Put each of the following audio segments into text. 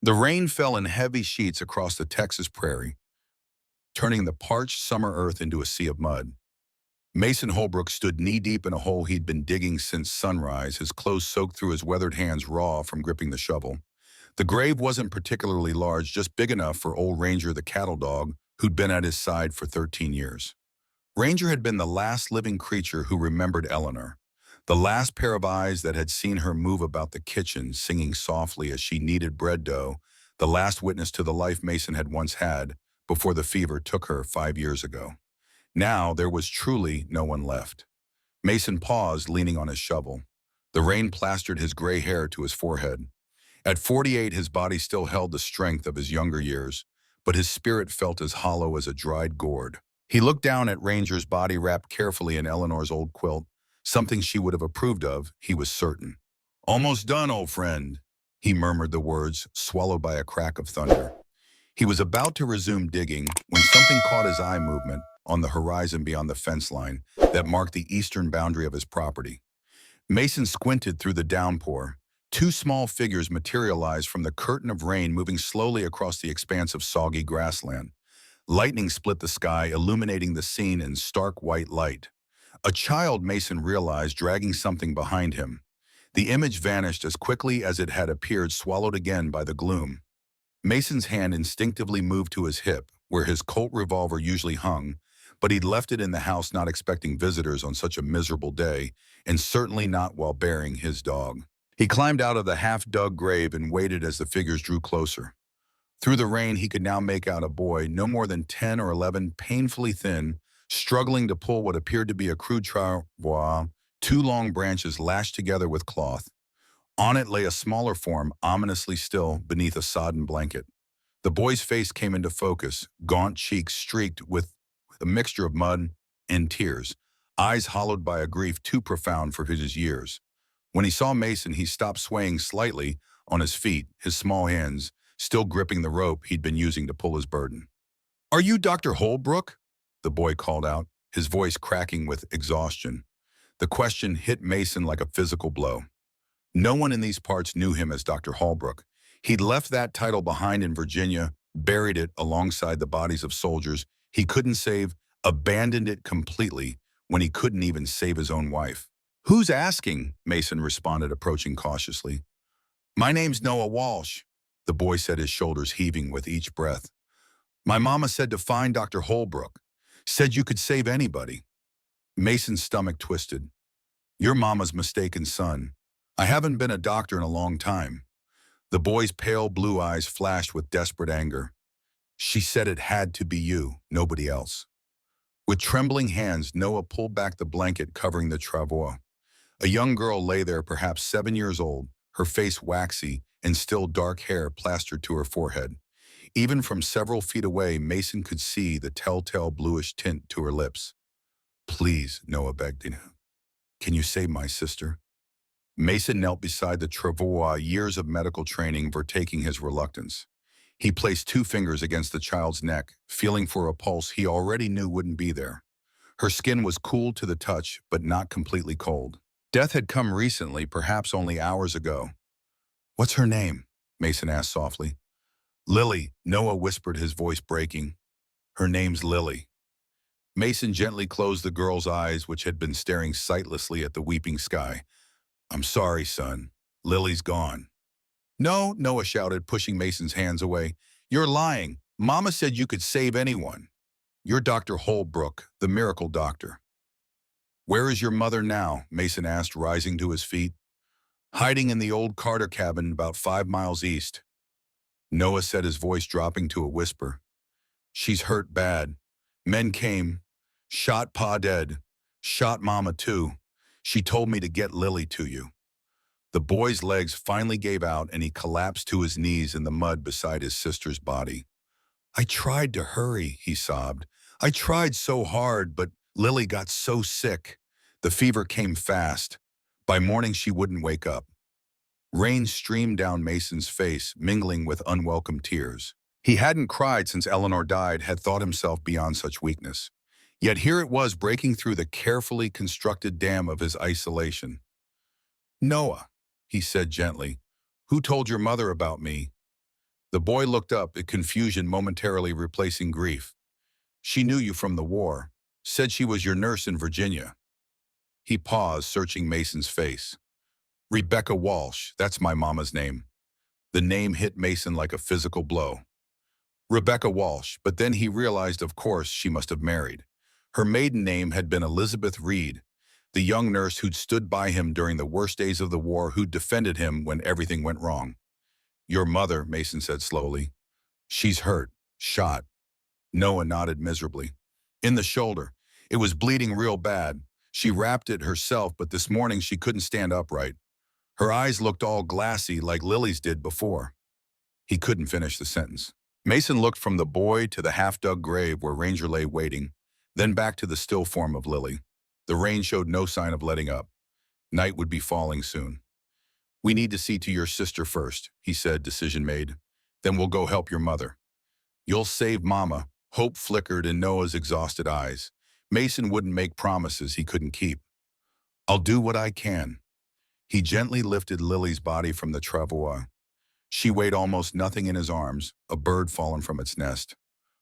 The rain fell in heavy sheets across the Texas prairie, turning the parched summer earth into a sea of mud. Mason Holbrook stood knee-deep in a hole he'd been digging since sunrise, his clothes soaked through his weathered hands raw from gripping the shovel. The grave wasn't particularly large, just big enough for old Ranger the cattle dog, who'd been at his side for 13 years. Ranger had been the last living creature who remembered Eleanor, the last pair of eyes that had seen her move about the kitchen, singing softly as she kneaded bread dough, the last witness to the life Mason had once had before the fever took her 5 years ago. Now there was truly no one left. Mason paused, leaning on his shovel. The rain plastered his gray hair to his forehead. At 48, his body still held the strength of his younger years, but his spirit felt as hollow as a dried gourd. He looked down at Ranger's body wrapped carefully in Eleanor's old quilt, something she would have approved of, he was certain. "Almost done, old friend," he murmured the words, swallowed by a crack of thunder. He was about to resume digging when something caught his eye movement on the horizon beyond the fence line that marked the eastern boundary of his property. Mason squinted through the downpour. Two small figures materialized from the curtain of rain, moving slowly across the expanse of soggy grassland. Lightning split the sky, illuminating the scene in stark white light. A child, Mason realized, dragging something behind him. The image vanished as quickly as it had appeared, swallowed again by the gloom. Mason's hand instinctively moved to his hip, where his Colt revolver usually hung, but he'd left it in the house not expecting visitors on such a miserable day, and certainly not while burying his dog. He climbed out of the half-dug grave and waited as the figures drew closer. Through the rain, he could now make out a boy, no more than 10 or 11, painfully thin, struggling to pull what appeared to be a crude travois, two long branches lashed together with cloth. On it lay a smaller form, ominously still, beneath a sodden blanket. The boy's face came into focus, gaunt cheeks streaked with a mixture of mud and tears, eyes hollowed by a grief too profound for his years. When he saw Mason, he stopped swaying slightly on his feet, his small hands still gripping the rope he'd been using to pull his burden. "Are you Dr. Holbrook?" the boy called out, his voice cracking with exhaustion. The question hit Mason like a physical blow. No one in these parts knew him as Dr. Holbrook. He'd left that title behind in Virginia, buried it alongside the bodies of soldiers he couldn't save, abandoned it completely when he couldn't even save his own wife. "Who's asking?" Mason responded, approaching cautiously. "My name's Noah Walsh," the boy said, his shoulders heaving with each breath. "My mama said to find Dr. Holbrook. Said you could save anybody." Mason's stomach twisted. "Your mama's mistaken, son. I haven't been a doctor in a long time." The boy's pale blue eyes flashed with desperate anger. "She said it had to be you, nobody else." With trembling hands, Noah pulled back the blanket covering the travois. A young girl lay there, perhaps 7 years old, her face waxy and still dark hair plastered to her forehead. Even from several feet away, Mason could see the telltale bluish tint to her lips. "Please," Noah begged, "can you save my sister?" Mason knelt beside the travois, years of medical training overtaking his reluctance. He placed 2 fingers against the child's neck, feeling for a pulse he already knew wouldn't be there. Her skin was cool to the touch, but not completely cold. Death had come recently, perhaps only hours ago. "What's her name?" Mason asked softly. "Lily," Noah whispered, his voice breaking. "Her name's Lily." Mason gently closed the girl's eyes, which had been staring sightlessly at the weeping sky. "I'm sorry, son. Lily's gone." "No," Noah shouted, pushing Mason's hands away. "You're lying. Mama said you could save anyone. You're Dr. Holbrook, the miracle doctor." "Where is your mother now?" Mason asked, rising to his feet. "Hiding in the old Carter cabin about 5 miles east." Noah said, his voice dropping to a whisper. "She's hurt bad. Men came, shot Pa dead, shot Mama too. She told me to get Lily to you." The boy's legs finally gave out and he collapsed to his knees in the mud beside his sister's body. "I tried to hurry," he sobbed. "I tried so hard, but Lily got so sick. The fever came fast. By morning she wouldn't wake up." Rain streamed down Mason's face, mingling with unwelcome tears. He hadn't cried since Eleanor died, had thought himself beyond such weakness. Yet here it was, breaking through the carefully constructed dam of his isolation. "Noah," he said gently, "who told your mother about me?" The boy looked up, at confusion momentarily replacing grief. She knew you from the war. Said she was your nurse in Virginia. He paused, searching Mason's face. Rebecca Walsh, that's my mama's name. The name hit Mason like a physical blow. Rebecca Walsh, but then he realized, of course, she must have married. Her maiden name had been Elizabeth Reed, the young nurse who'd stood by him during the worst days of the war, who'd defended him when everything went wrong. Your mother, Mason said slowly. She's hurt, shot. Noah nodded miserably. In the shoulder. It was bleeding real bad. She wrapped it herself, but this morning she couldn't stand upright. Her eyes looked all glassy like Lily's did before. He couldn't finish the sentence. Mason looked from the boy to the half-dug grave where Ranger lay waiting, then back to the still form of Lily. The rain showed no sign of letting up. Night would be falling soon. We need to see to your sister first, he said, decision made. Then we'll go help your mother. You'll save Mama. Hope flickered in Noah's exhausted eyes. Mason wouldn't make promises he couldn't keep. I'll do what I can. He gently lifted Lily's body from the travois. She weighed almost nothing in his arms, a bird fallen from its nest.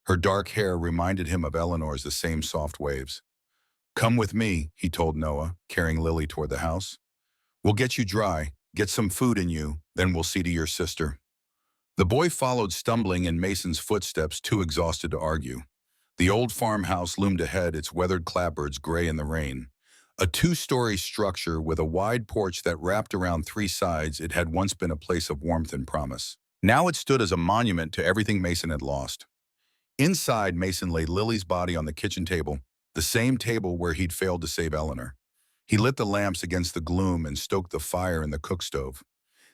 Her dark hair reminded him of Eleanor's, the same soft waves. Come with me, he told Noah, carrying Lily toward the house. We'll get you dry, get some food in you, then we'll see to your sister. The boy followed, stumbling in Mason's footsteps, too exhausted to argue. The old farmhouse loomed ahead, its weathered clapboards gray in the rain. A two-story structure with a wide porch that wrapped around three sides, it had once been a place of warmth and promise. Now it stood as a monument to everything Mason had lost. Inside, Mason laid Lily's body on the kitchen table, the same table where he'd failed to save Eleanor. He lit the lamps against the gloom and stoked the fire in the cook stove.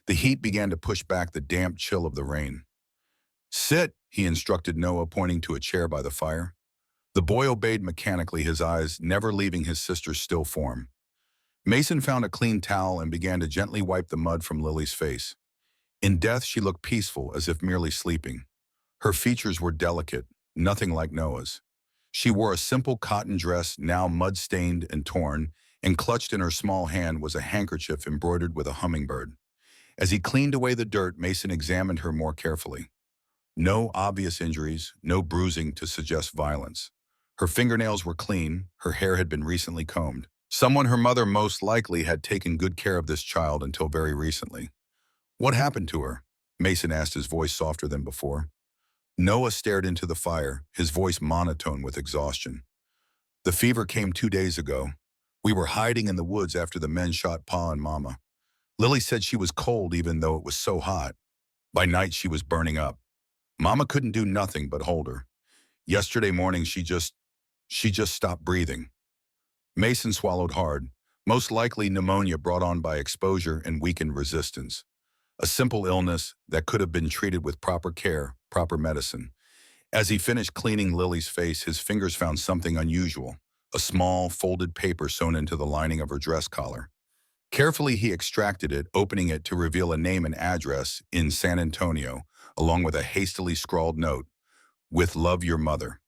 The heat began to push back the damp chill of the rain. Sit, he instructed Noah, pointing to a chair by the fire. The boy obeyed mechanically, his eyes never leaving his sister's still form. Mason found a clean towel and began to gently wipe the mud from Lily's face. In death, she looked peaceful, as if merely sleeping. Her features were delicate, nothing like Noah's. She wore a simple cotton dress, now mud-stained and torn, and clutched in her small hand was a handkerchief embroidered with a hummingbird. As he cleaned away the dirt, Mason examined her more carefully. No obvious injuries, no bruising to suggest violence. Her fingernails were clean, her hair had been recently combed. Someone her mother most likely had taken good care of this child until very recently. What happened to her? Mason asked, his voice softer than before. Noah stared into the fire, his voice monotone with exhaustion. The fever came 2 days ago. We were hiding in the woods after the men shot Pa and Mama. Lily said she was cold even though it was so hot. By night she was burning up. Mama couldn't do nothing but hold her. Yesterday morning she just stopped breathing. Mason swallowed hard, most likely pneumonia brought on by exposure and weakened resistance. A simple illness that could have been treated with proper care, proper medicine. As he finished cleaning Lily's face, his fingers found something unusual, a small, folded paper sewn into the lining of her dress collar. Carefully, he extracted it, opening it to reveal a name and address in San Antonio, along with a hastily scrawled note, "With love, your mother."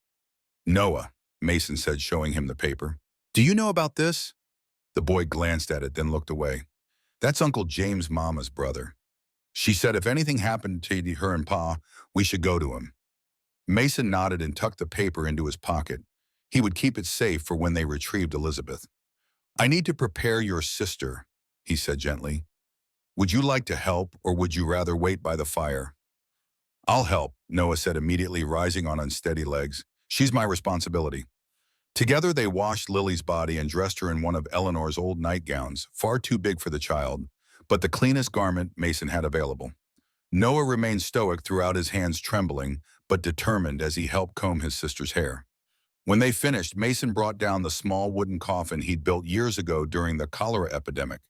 Noah, Mason said, showing him the paper. Do you know about this? The boy glanced at it, then looked away. That's Uncle James' Mama's brother. She said if anything happened to her and Pa, we should go to him. Mason nodded and tucked the paper into his pocket. He would keep it safe for when they retrieved Elizabeth. I need to prepare your sister, he said gently. Would you like to help, or would you rather wait by the fire? I'll help, Noah said immediately, rising on unsteady legs. She's my responsibility. Together they washed Lily's body and dressed her in one of Eleanor's old nightgowns, far too big for the child, but the cleanest garment Mason had available. Noah remained stoic throughout, his hands trembling, but determined as he helped comb his sister's hair. When they finished, Mason brought down the small wooden coffin he'd built years ago during the cholera epidemic.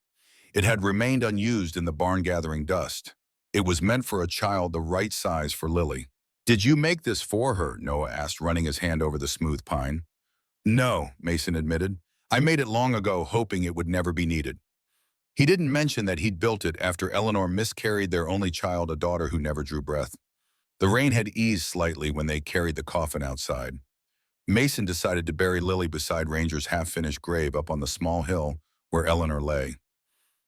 It had remained unused in the barn gathering dust. It was meant for a child the right size for Lily. Did you make this for her? Noah asked, running his hand over the smooth pine. No, Mason admitted. I made it long ago, hoping it would never be needed. He didn't mention that he'd built it after Eleanor miscarried their only child, a daughter who never drew breath. The rain had eased slightly when they carried the coffin outside. Mason decided to bury Lily beside Ranger's half-finished grave up on the small hill where Eleanor lay.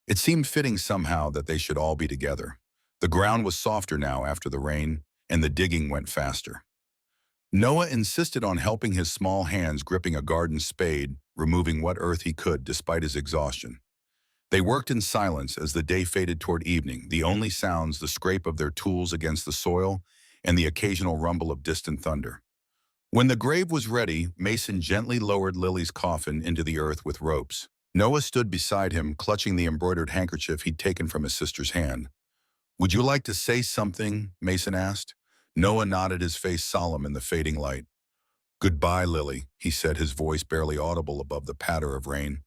It seemed fitting somehow that they should all be together. The ground was softer now after the rain, and the digging went faster. Noah insisted on helping, his small hands gripping a garden spade, removing what earth he could despite his exhaustion. They worked in silence as the day faded toward evening, the only sounds the scrape of their tools against the soil and the occasional rumble of distant thunder. When the grave was ready, Mason gently lowered Lily's coffin into the earth with ropes. Noah stood beside him, clutching the embroidered handkerchief he'd taken from his sister's hand. "Would you like to say something?" Mason asked. Noah nodded, his face solemn in the fading light. "Goodbye, Lily," he said, his voice barely audible above the patter of rain.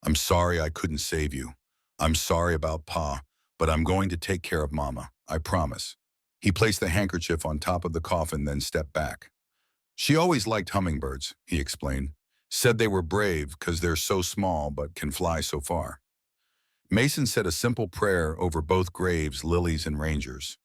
"I'm sorry I couldn't save you. I'm sorry about Pa, but I'm going to take care of Mama, I promise." He placed the handkerchief on top of the coffin, then stepped back. "She always liked hummingbirds," he explained. "Said they were brave because they're so small but can fly so far." Mason said a simple prayer over both graves, Lily's and Ranger's.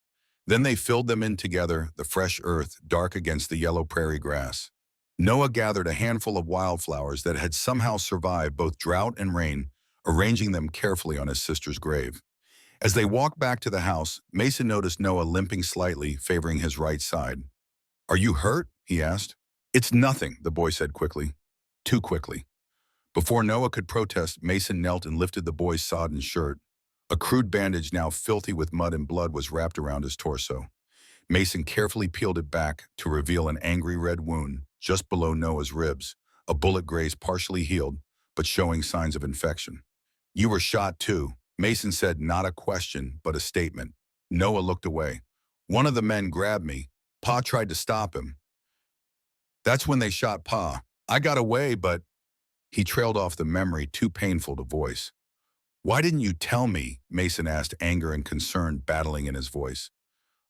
Then they filled them in together, the fresh earth dark against the yellow prairie grass. Noah gathered a handful of wildflowers that had somehow survived both drought and rain, arranging them carefully on his sister's grave. As they walked back to the house, Mason noticed Noah limping slightly, favoring his right side. "Are you hurt?" he asked. "It's nothing," the boy said quickly. Too quickly. Before Noah could protest, Mason knelt and lifted the boy's sodden shirt. A crude bandage, now filthy with mud and blood, was wrapped around his torso. Mason carefully peeled it back to reveal an angry red wound just below Noah's ribs, a bullet grazed, partially healed, but showing signs of infection. "You were shot too," Mason said, not a question, but a statement. Noah looked away. "One of the men grabbed me. Pa tried to stop him. That's when they shot Pa. I got away, but—" He trailed off, the memory too painful to voice. "Why didn't you tell me?" Mason asked, anger and concern battling in his voice.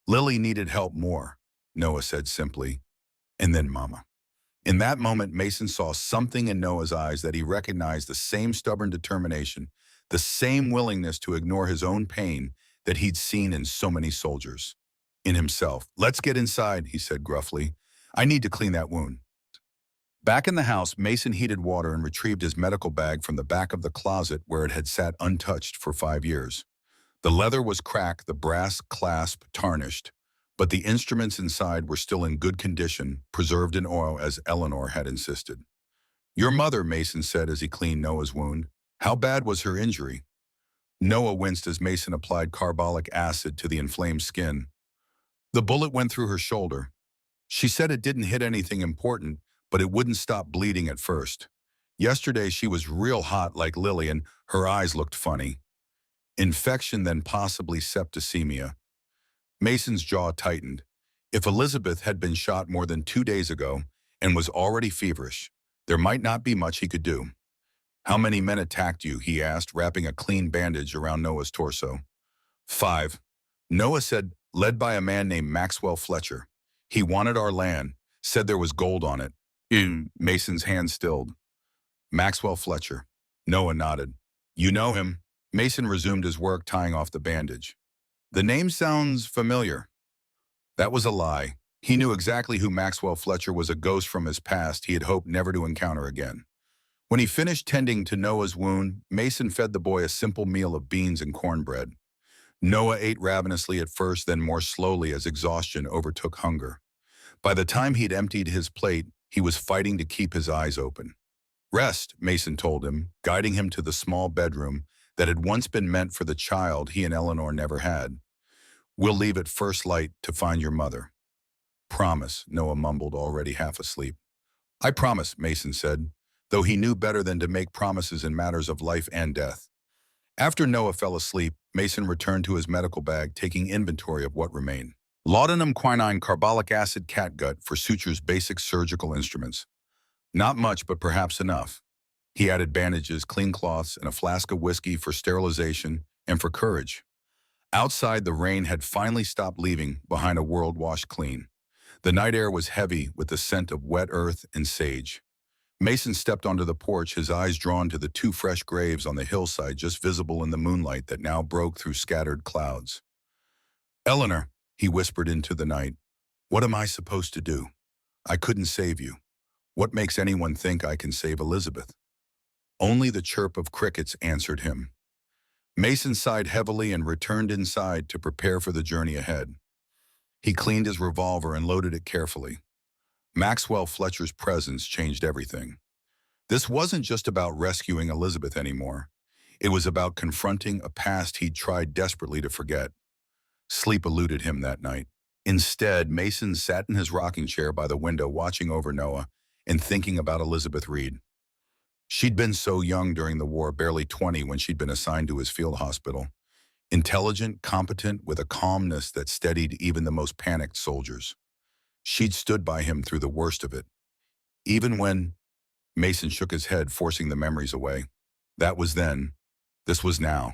"Lily needed help more," Noah said simply. "And then Mama." In that moment, Mason saw something in Noah's eyes that he recognized, the same stubborn determination, the same willingness to ignore his own pain that he'd seen in so many soldiers. In himself. "Let's get inside," he said gruffly. "I need to clean that wound." Back in the house, Mason heated water and retrieved his medical bag from the back of the closet where it had sat untouched for 5 years. The leather was cracked, the brass clasp tarnished, but the instruments inside were still in good condition, preserved in oil as Eleanor had insisted. "Your mother," Mason said as he cleaned Noah's wound. "How bad was her injury?" Noah winced as Mason applied carbolic acid to the inflamed skin. "The bullet went through her shoulder. She said it didn't hit anything important, but it wouldn't stop bleeding at first. Yesterday she was real hot like Lily and her eyes looked funny. Infection, then possibly septicemia." Mason's jaw tightened. If Elizabeth had been shot more than 2 days ago and was already feverish, there might not be much he could do. "How many men attacked you?" he asked, wrapping a clean bandage around Noah's torso. "5. Noah said, "Led by a man named Maxwell Fletcher. He wanted our land, said there was gold on it." Mason's hand stilled. "Maxwell Fletcher." Noah nodded. "You know him?" Mason resumed his work, tying off the bandage. "The name sounds familiar." That was a lie. He knew exactly who Maxwell Fletcher was, a ghost from his past he had hoped never to encounter again. When he finished tending to Noah's wound, Mason fed the boy a simple meal of beans and cornbread. Noah ate ravenously at first, then more slowly as exhaustion overtook hunger. By the time he'd emptied his plate, he was fighting to keep his eyes open. "Rest," Mason told him, guiding him to the small bedroom that had once been meant for the child he and Eleanor never had. "We'll leave at first light to find your mother." "Promise," Noah mumbled, already half asleep. "I promise," Mason said, though he knew better than to make promises in matters of life and death. After Noah fell asleep, Mason returned to his medical bag, taking inventory of what remained. Laudanum, quinine, carbolic acid, catgut for sutures, basic surgical instruments. Not much, but perhaps enough. He added bandages, clean cloths, and a flask of whiskey for sterilization and for courage. Outside, the rain had finally stopped, leaving behind a world washed clean. The night air was heavy with the scent of wet earth and sage. Mason stepped onto the porch, his eyes drawn to the 2 fresh graves on the hillside just visible in the moonlight that now broke through scattered clouds. "Eleanor," he whispered into the night, "what am I supposed to do? I couldn't save you. What makes anyone think I can save Elizabeth?" Only the chirp of crickets answered him. Mason sighed heavily and returned inside to prepare for the journey ahead. He cleaned his revolver and loaded it carefully. Maxwell Fletcher's presence changed everything. This wasn't just about rescuing Elizabeth anymore. It was about confronting a past he'd tried desperately to forget. Sleep eluded him that night. Instead, Mason sat in his rocking chair by the window watching over Noah and thinking about Elizabeth Reed. She'd been so young during the war, barely 20 when she'd been assigned to his field hospital. Intelligent, competent, with a calmness that steadied even the most panicked soldiers. She'd stood by him through the worst of it. Even when Mason shook his head, forcing the memories away. That was then. This was now.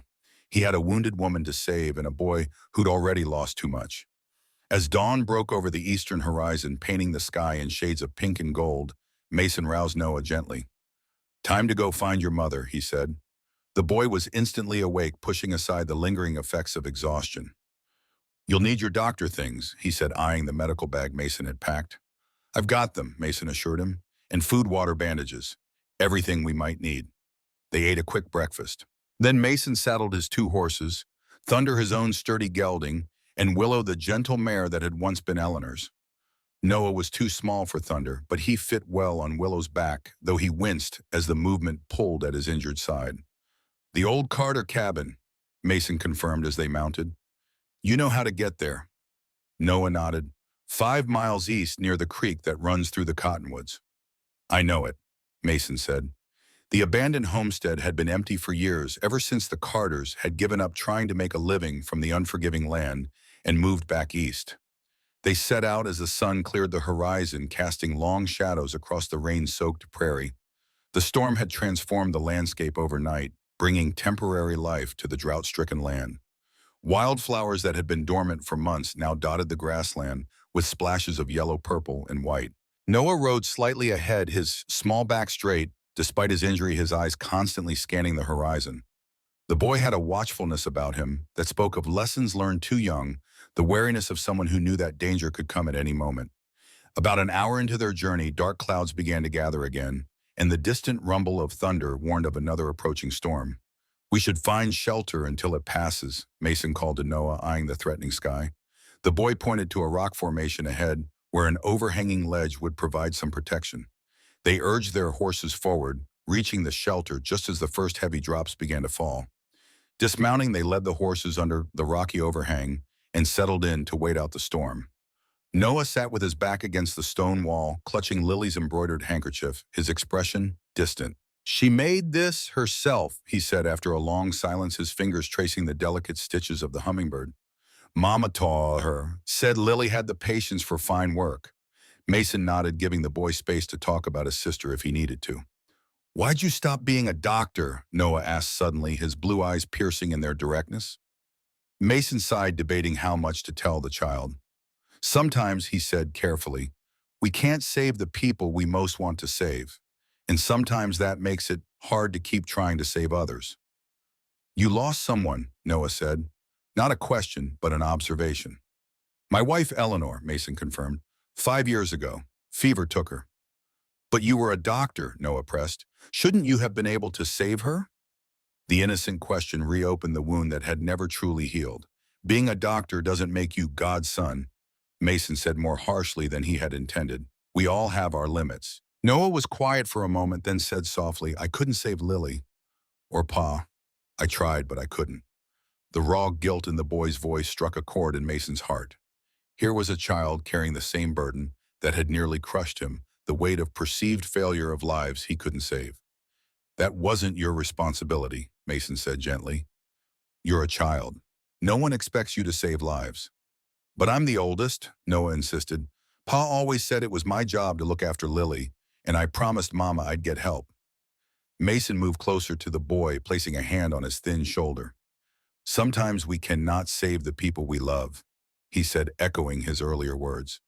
He had a wounded woman to save and a boy who'd already lost too much. As dawn broke over the eastern horizon, painting the sky in shades of pink and gold, Mason roused Noah gently. "Time to go find your mother," he said. The boy was instantly awake, pushing aside the lingering effects of exhaustion. "You'll need your doctor things," he said, eyeing the medical bag Mason had packed. "I've got them," Mason assured him, "and food, water, bandages. Everything we might need." They ate a quick breakfast. Then Mason saddled his two horses, Thunder his own sturdy gelding, and Willow the gentle mare that had once been Eleanor's. Noah was too small for Thunder, but he fit well on Willow's back, though he winced as the movement pulled at his injured side. "The old Carter cabin," Mason confirmed as they mounted. "You know how to get there." Noah nodded. 5 miles east near the creek that runs through the cottonwoods." "I know it," Mason said. The abandoned homestead had been empty for years, ever since the Carters had given up trying to make a living from the unforgiving land and moved back east. They set out as the sun cleared the horizon, casting long shadows across the rain-soaked prairie. The storm had transformed the landscape overnight, bringing temporary life to the drought-stricken land. Wildflowers that had been dormant for months now dotted the grassland with splashes of yellow, purple, and white. Noah rode slightly ahead, his small back straight. Despite his injury, his eyes constantly scanning the horizon. The boy had a watchfulness about him that spoke of lessons learned too young, the wariness of someone who knew that danger could come at any moment. About an hour into their journey, dark clouds began to gather again, and the distant rumble of thunder warned of another approaching storm. "We should find shelter until it passes," Mason called to Noah, eyeing the threatening sky. The boy pointed to a rock formation ahead, where an overhanging ledge would provide some protection. They urged their horses forward, reaching the shelter just as the first heavy drops began to fall. Dismounting, they led the horses under the rocky overhang and settled in to wait out the storm. Noah sat with his back against the stone wall, clutching Lily's embroidered handkerchief, his expression distant. "She made this herself," he said after a long silence, his fingers tracing the delicate stitches of the hummingbird. "Mama taught her, said Lily had the patience for fine work." Mason nodded, giving the boy space to talk about his sister if he needed to. "Why'd you stop being a doctor?" Noah asked suddenly, his blue eyes piercing in their directness. Mason sighed, debating how much to tell the child. "Sometimes," he said carefully, "we can't save the people we most want to save, and sometimes that makes it hard to keep trying to save others." "You lost someone," Noah said. Not a question, but an observation. "My wife Eleanor," Mason confirmed. 5 years ago. Fever took her." "But you were a doctor," Noah pressed. "Shouldn't you have been able to save her?" The innocent question reopened the wound that had never truly healed. "Being a doctor doesn't make you God's son," Mason said more harshly than he had intended. "We all have our limits." Noah was quiet for a moment, then said softly, "I couldn't save Lily. Or Pa. I tried, but I couldn't." The raw guilt in the boy's voice struck a chord in Mason's heart. Here was a child carrying the same burden that had nearly crushed him, the weight of perceived failure of lives he couldn't save. "That wasn't your responsibility," Mason said gently. "You're a child. No one expects you to save lives." "But I'm the oldest," Noah insisted. "Pa always said it was my job to look after Lily, and I promised Mama I'd get help." Mason moved closer to the boy, placing a hand on his thin shoulder. "Sometimes we cannot save the people we love," he said, echoing his earlier words.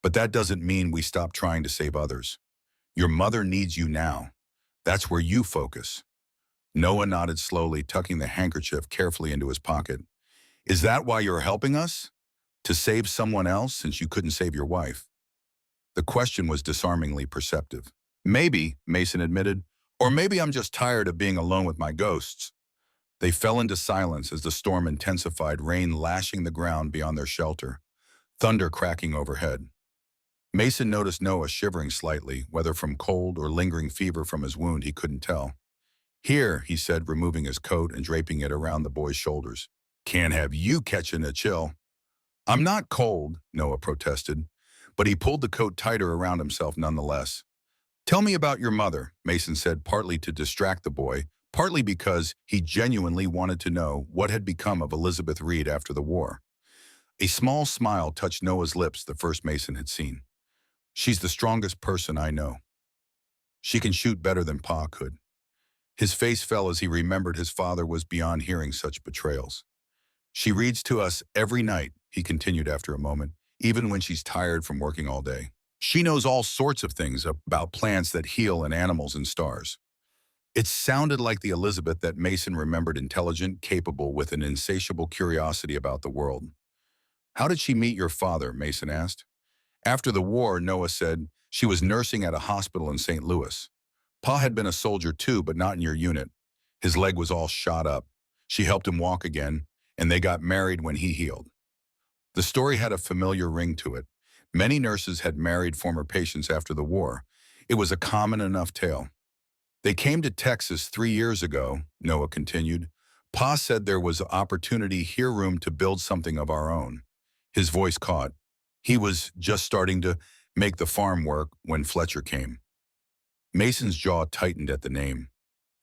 "But that doesn't mean we stop trying to save others. Your mother needs you now. That's where you focus." Noah nodded slowly, tucking the handkerchief carefully into his pocket. "Is that why you're helping us? To save someone else since you couldn't save your wife?" The question was disarmingly perceptive. "Maybe," Mason admitted, "or maybe I'm just tired of being alone with my ghosts." They fell into silence as the storm intensified, rain lashing the ground beyond their shelter, thunder cracking overhead. Mason noticed Noah shivering slightly, whether from cold or lingering fever from his wound, he couldn't tell. "Here," he said, removing his coat and draping it around the boy's shoulders. "Can't have you catching a chill." "I'm not cold," Noah protested, but he pulled the coat tighter around himself nonetheless. "Tell me about your mother," Mason said, partly to distract the boy, partly because he genuinely wanted to know what had become of Elizabeth Reed after the war. A small smile touched Noah's lips, the first Mason had seen. "She's the strongest person I know. She can shoot better than Pa could." His face fell as he remembered his father was beyond hearing such betrayals. "She reads to us every night," he continued after a moment, "even when she's tired from working all day. She knows all sorts of things about plants that heal and animals and stars." It sounded like the Elizabeth that Mason remembered, intelligent, capable, with an insatiable curiosity about the world. "How did she meet your father?" Mason asked. "After the war," Noah said, "she was nursing at a hospital in St. Louis. Pa had been a soldier too, but not in your unit. His leg was all shot up. She helped him walk again, and they got married when he healed." The story had a familiar ring to it. Many nurses had married former patients after the war. It was a common enough tale. "They came to Texas 3 years ago," Noah continued. "Pa said there was opportunity here, room to build something of our own." His voice caught. He was just starting to make the farm work when Fletcher came. Mason's jaw tightened at the name.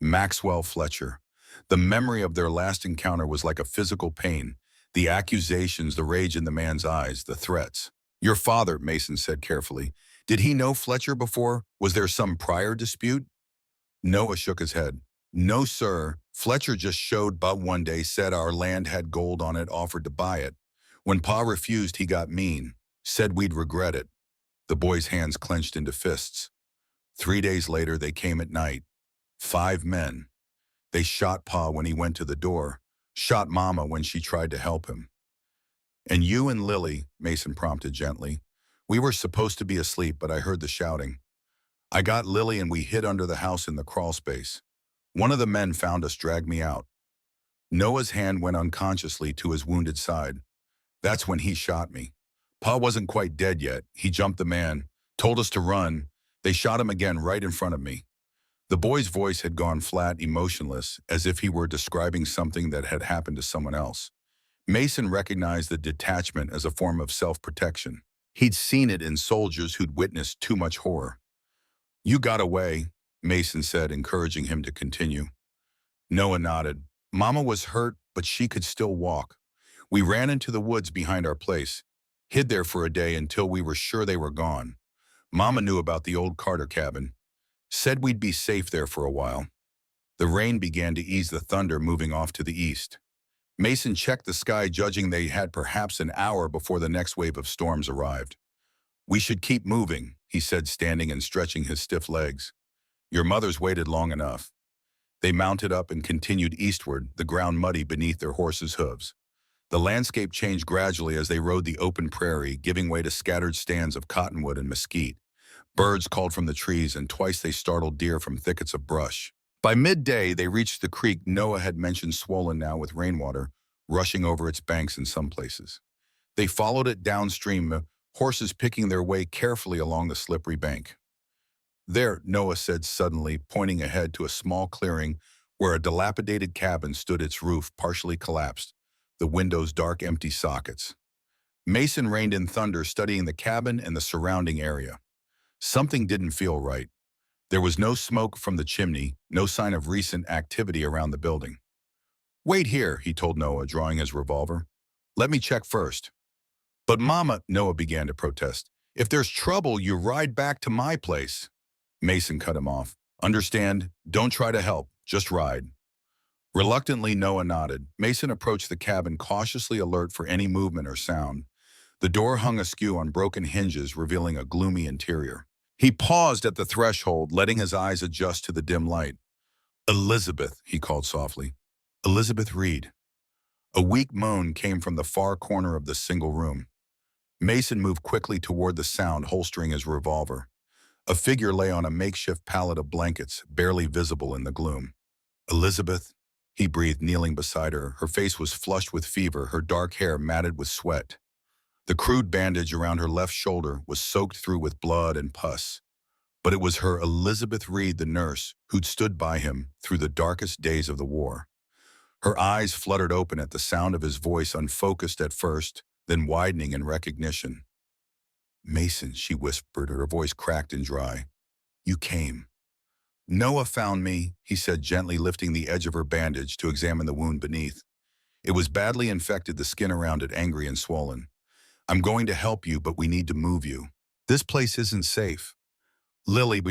Maxwell Fletcher. The memory of their last encounter was like a physical pain. The accusations, the rage in the man's eyes, the threats. "Your father," Mason said carefully. "Did he know Fletcher before? Was there some prior dispute?" Noah shook his head. "No, sir. Fletcher just showed up one day, said our land had gold on it, offered to buy it. When Pa refused, he got mean. Said we'd regret it." The boy's hands clenched into fists. 3 days later, they came at night. 5 men. They shot Pa when he went to the door, shot Mama when she tried to help him. "And you and Lily," Mason prompted gently. "We were supposed to be asleep, but I heard the shouting. I got Lily and we hid under the house in the crawl space. One of the men found us, dragged me out." Noah's hand went unconsciously to his wounded side. "That's when he shot me. Pa wasn't quite dead yet. He jumped the man, told us to run. They shot him again right in front of me." The boy's voice had gone flat, emotionless, as if he were describing something that had happened to someone else. Mason recognized the detachment as a form of self-protection. He'd seen it in soldiers who'd witnessed too much horror. "You got away," Mason said, encouraging him to continue. Noah nodded. "Mama was hurt, but she could still walk. We ran into the woods behind our place, hid there for a day until we were sure they were gone. Mama knew about the old Carter cabin. Said we'd be safe there for a while." The rain began to ease, the thunder moving off to the east. Mason checked the sky, judging they had perhaps an hour before the next wave of storms arrived. "We should keep moving," he said, standing and stretching his stiff legs. "Your mother's waited long enough." They mounted up and continued eastward, the ground muddy beneath their horses' hooves. The landscape changed gradually as they rode the open prairie, giving way to scattered stands of cottonwood and mesquite. Birds called from the trees, and twice they startled deer from thickets of brush. By midday, they reached the creek Noah had mentioned, swollen now with rainwater, rushing over its banks in some places. They followed it downstream, the horses picking their way carefully along the slippery bank. "There," Noah said suddenly, pointing ahead to a small clearing where a dilapidated cabin stood, its roof partially collapsed, the windows dark, empty sockets. Mason reined in thunder, studying the cabin and the surrounding area. Something didn't feel right. There was no smoke from the chimney, no sign of recent activity around the building. "Wait here," he told Noah, drawing his revolver. "Let me check first." "But Mama," Noah began to protest. "If there's trouble, you ride back to my place." Mason cut him off. "Understand? Don't try to help. Just ride." Reluctantly, Noah nodded. Mason approached the cabin, cautiously alert for any movement or sound. The door hung askew on broken hinges, revealing a gloomy interior. He paused at the threshold, letting his eyes adjust to the dim light. "Elizabeth," he called softly. "Elizabeth Reed." A weak moan came from the far corner of the single room. Mason moved quickly toward the sound, holstering his revolver. A figure lay on a makeshift pallet of blankets, barely visible in the gloom. "Elizabeth?" he breathed, kneeling beside her. Her face was flushed with fever, her dark hair matted with sweat. The crude bandage around her left shoulder was soaked through with blood and pus. But it was her Elizabeth Reed, the nurse, who'd stood by him through the darkest days of the war. Her eyes fluttered open at the sound of his voice, unfocused at first, then widening in recognition. "Mason," she whispered, her voice cracked and dry. "You came." "Noah found me," he said, gently lifting the edge of her bandage to examine the wound beneath. It was badly infected, the skin around it angry and swollen. "I'm going to help you, but we need to move you. This place isn't safe." "Lily,"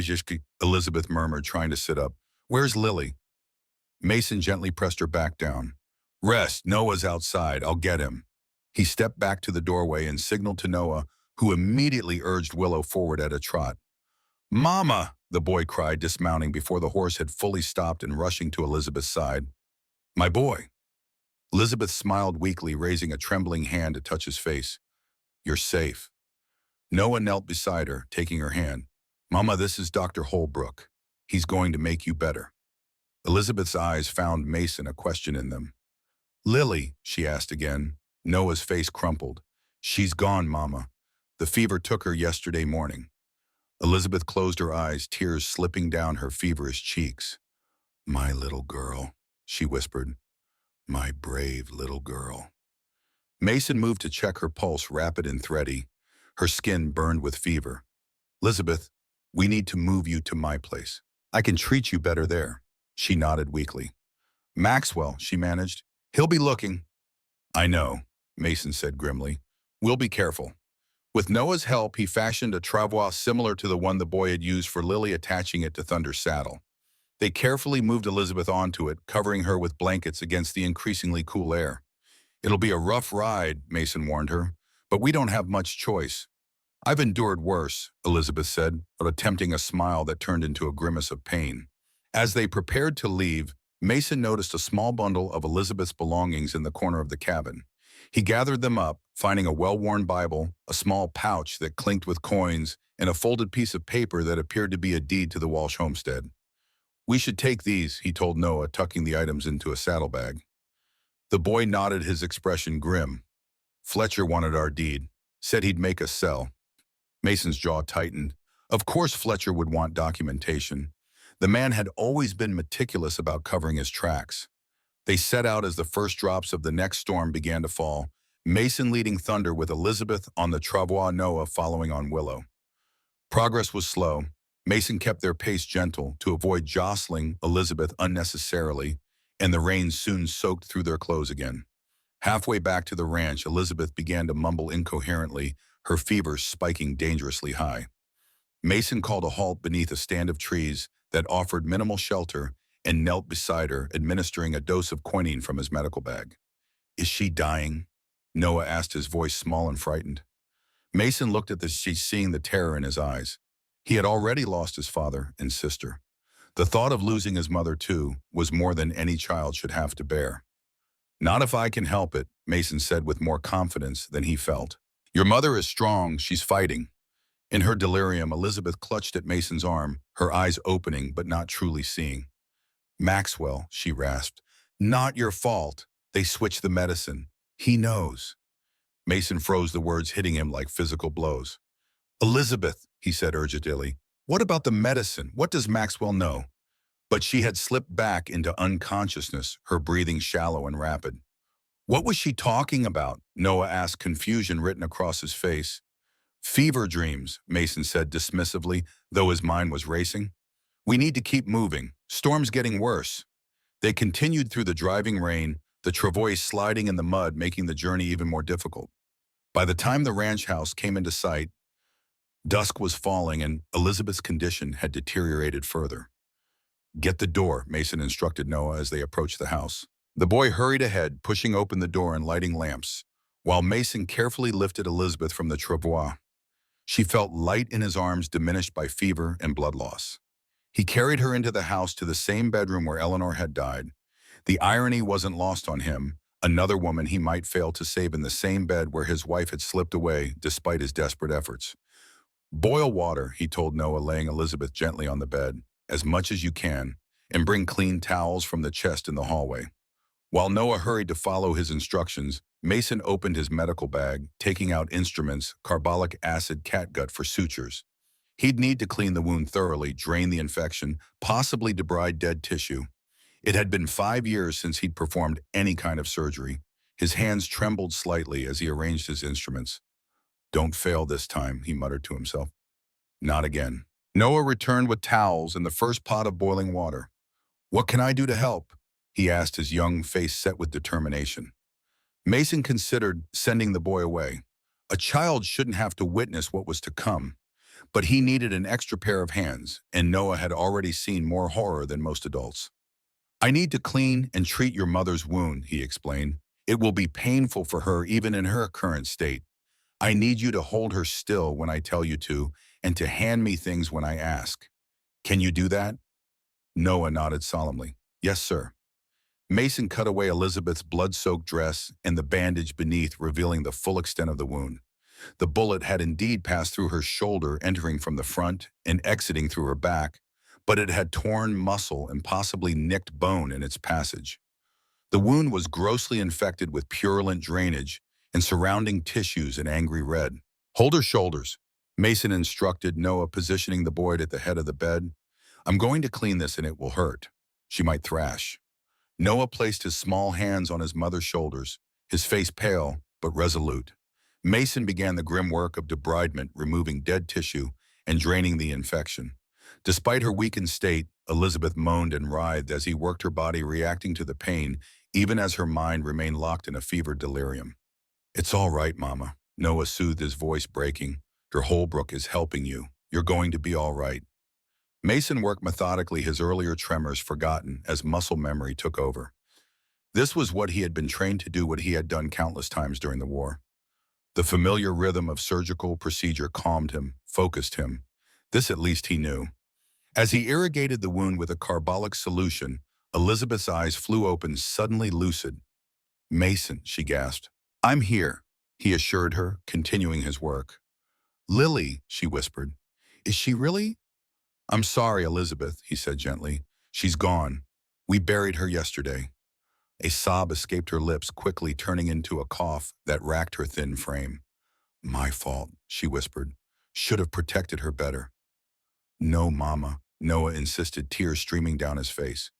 Elizabeth murmured, trying to sit up. "Where's Lily?" Mason gently pressed her back down. "Rest, Noah's outside, I'll get him." He stepped back to the doorway and signaled to Noah, who immediately urged Willow forward at a trot. "Mama!" the boy cried, dismounting before the horse had fully stopped and rushing to Elizabeth's side. "My boy." Elizabeth smiled weakly, raising a trembling hand to touch his face. "You're safe." Noah knelt beside her, taking her hand. "Mama, this is Dr. Holbrook. He's going to make you better." Elizabeth's eyes found Mason, a question in them. "Lily?" she asked again. Noah's face crumpled. "She's gone, Mama. The fever took her yesterday morning." Elizabeth closed her eyes, tears slipping down her feverish cheeks. "My little girl," she whispered. "My brave little girl." Mason moved to check her pulse, rapid and thready. Her skin burned with fever. "Elizabeth, we need to move you to my place. I can treat you better there." She nodded weakly. "Maxwell," she managed. "He'll be looking." "I know," Mason said grimly. "We'll be careful." With Noah's help, he fashioned a travois similar to the one the boy had used for Lily, attaching it to Thunder's saddle. They carefully moved Elizabeth onto it, covering her with blankets against the increasingly cool air. "It'll be a rough ride," Mason warned her, "but we don't have much choice." "I've endured worse," Elizabeth said, but attempting a smile that turned into a grimace of pain. As they prepared to leave, Mason noticed a small bundle of Elizabeth's belongings in the corner of the cabin. He gathered them up, finding a well-worn Bible, a small pouch that clinked with coins, and a folded piece of paper that appeared to be a deed to the Walsh homestead. "We should take these," he told Noah, tucking the items into a saddlebag. The boy nodded, his expression grim. "Fletcher wanted our deed, said he'd make us sell." Mason's jaw tightened. Of course Fletcher would want documentation. The man had always been meticulous about covering his tracks. They set out as the first drops of the next storm began to fall, Mason leading Thunder with Elizabeth on the travois, Noah following on Willow. Progress was slow. Mason kept their pace gentle to avoid jostling Elizabeth unnecessarily, and the rain soon soaked through their clothes again. Halfway back to the ranch, Elizabeth began to mumble incoherently, her fever spiking dangerously high. Mason called a halt beneath a stand of trees that offered minimal shelter and knelt beside her, administering a dose of quinine from his medical bag. "Is she dying?" Noah asked, his voice small and frightened. Mason looked at she, seeing the terror in his eyes. He had already lost his father and sister. The thought of losing his mother, too, was more than any child should have to bear. "Not if I can help it," Mason said with more confidence than he felt. "Your mother is strong, she's fighting." In her delirium, Elizabeth clutched at Mason's arm, her eyes opening but not truly seeing. "Maxwell," she rasped, "not your fault. They switched the medicine. He knows." Mason froze, the words hitting him like physical blows. "Elizabeth," he said urgently, "what about the medicine? What does Maxwell know?" But she had slipped back into unconsciousness, her breathing shallow and rapid. "What was she talking about?" Noah asked, confusion written across his face. "Fever dreams," Mason said dismissively, though his mind was racing. "We need to keep moving. Storm's getting worse." They continued through the driving rain, the travois sliding in the mud, making the journey even more difficult. By the time the ranch house came into sight, dusk was falling and Elizabeth's condition had deteriorated further. "Get the door," Mason instructed Noah as they approached the house. The boy hurried ahead, pushing open the door and lighting lamps, while Mason carefully lifted Elizabeth from the travois. She felt light in his arms, diminished by fever and blood loss. He carried her into the house, to the same bedroom where Eleanor had died. The irony wasn't lost on him. Another woman he might fail to save in the same bed where his wife had slipped away despite his desperate efforts. "Boil water," he told Noah, laying Elizabeth gently on the bed, "as much as you can, and bring clean towels from the chest in the hallway. While Noah hurried to follow his instructions, Mason opened his medical bag, taking out instruments, carbolic acid catgut for sutures. He'd need to clean the wound thoroughly, drain the infection, possibly debride dead tissue. It had been 5 years since he'd performed any kind of surgery. His hands trembled slightly as he arranged his instruments. "Don't fail this time," he muttered to himself. "Not again." Noah returned with towels and the first pot of boiling water. "What can I do to help?" he asked, his young face set with determination. Mason considered sending the boy away. A child shouldn't have to witness what was to come. But he needed an extra pair of hands, and Noah had already seen more horror than most adults. "I need to clean and treat your mother's wound," he explained. "It will be painful for her even in her current state. I need you to hold her still when I tell you to, and to hand me things when I ask. Can you do that?" Noah nodded solemnly. "Yes, sir." Mason cut away Elizabeth's blood-soaked dress and the bandage beneath, revealing the full extent of the wound. The bullet had indeed passed through her shoulder, entering from the front and exiting through her back, but it had torn muscle and possibly nicked bone in its passage. The wound was grossly infected with purulent drainage and surrounding tissues an angry red. "Hold her shoulders," Mason instructed Noah, positioning the boy at the head of the bed. "I'm going to clean this and it will hurt. She might thrash." Noah placed his small hands on his mother's shoulders, his face pale but resolute. Mason began the grim work of debridement, removing dead tissue and draining the infection. Despite her weakened state, Elizabeth moaned and writhed as he worked her body, reacting to the pain, even as her mind remained locked in a fevered delirium. "It's all right, Mama," Noah soothed, his voice breaking. "Your Holbrook is helping you. You're going to be all right." Mason worked methodically, his earlier tremors forgotten as muscle memory took over. This was what he had been trained to do, what he had done countless times during the war. The familiar rhythm of surgical procedure calmed him, focused him. This at least he knew. As he irrigated the wound with a carbolic solution, Elizabeth's eyes flew open, suddenly lucid. "Mason," she gasped. "I'm here," he assured her, continuing his work. "Lily," she whispered. "Is she really?" "I'm sorry, Elizabeth," he said gently. "She's gone. We buried her yesterday." A sob escaped her lips, quickly turning into a cough that racked her thin frame. "My fault," she whispered. "Should have protected her better." "No, Mama," Noah insisted, tears streaming down his face.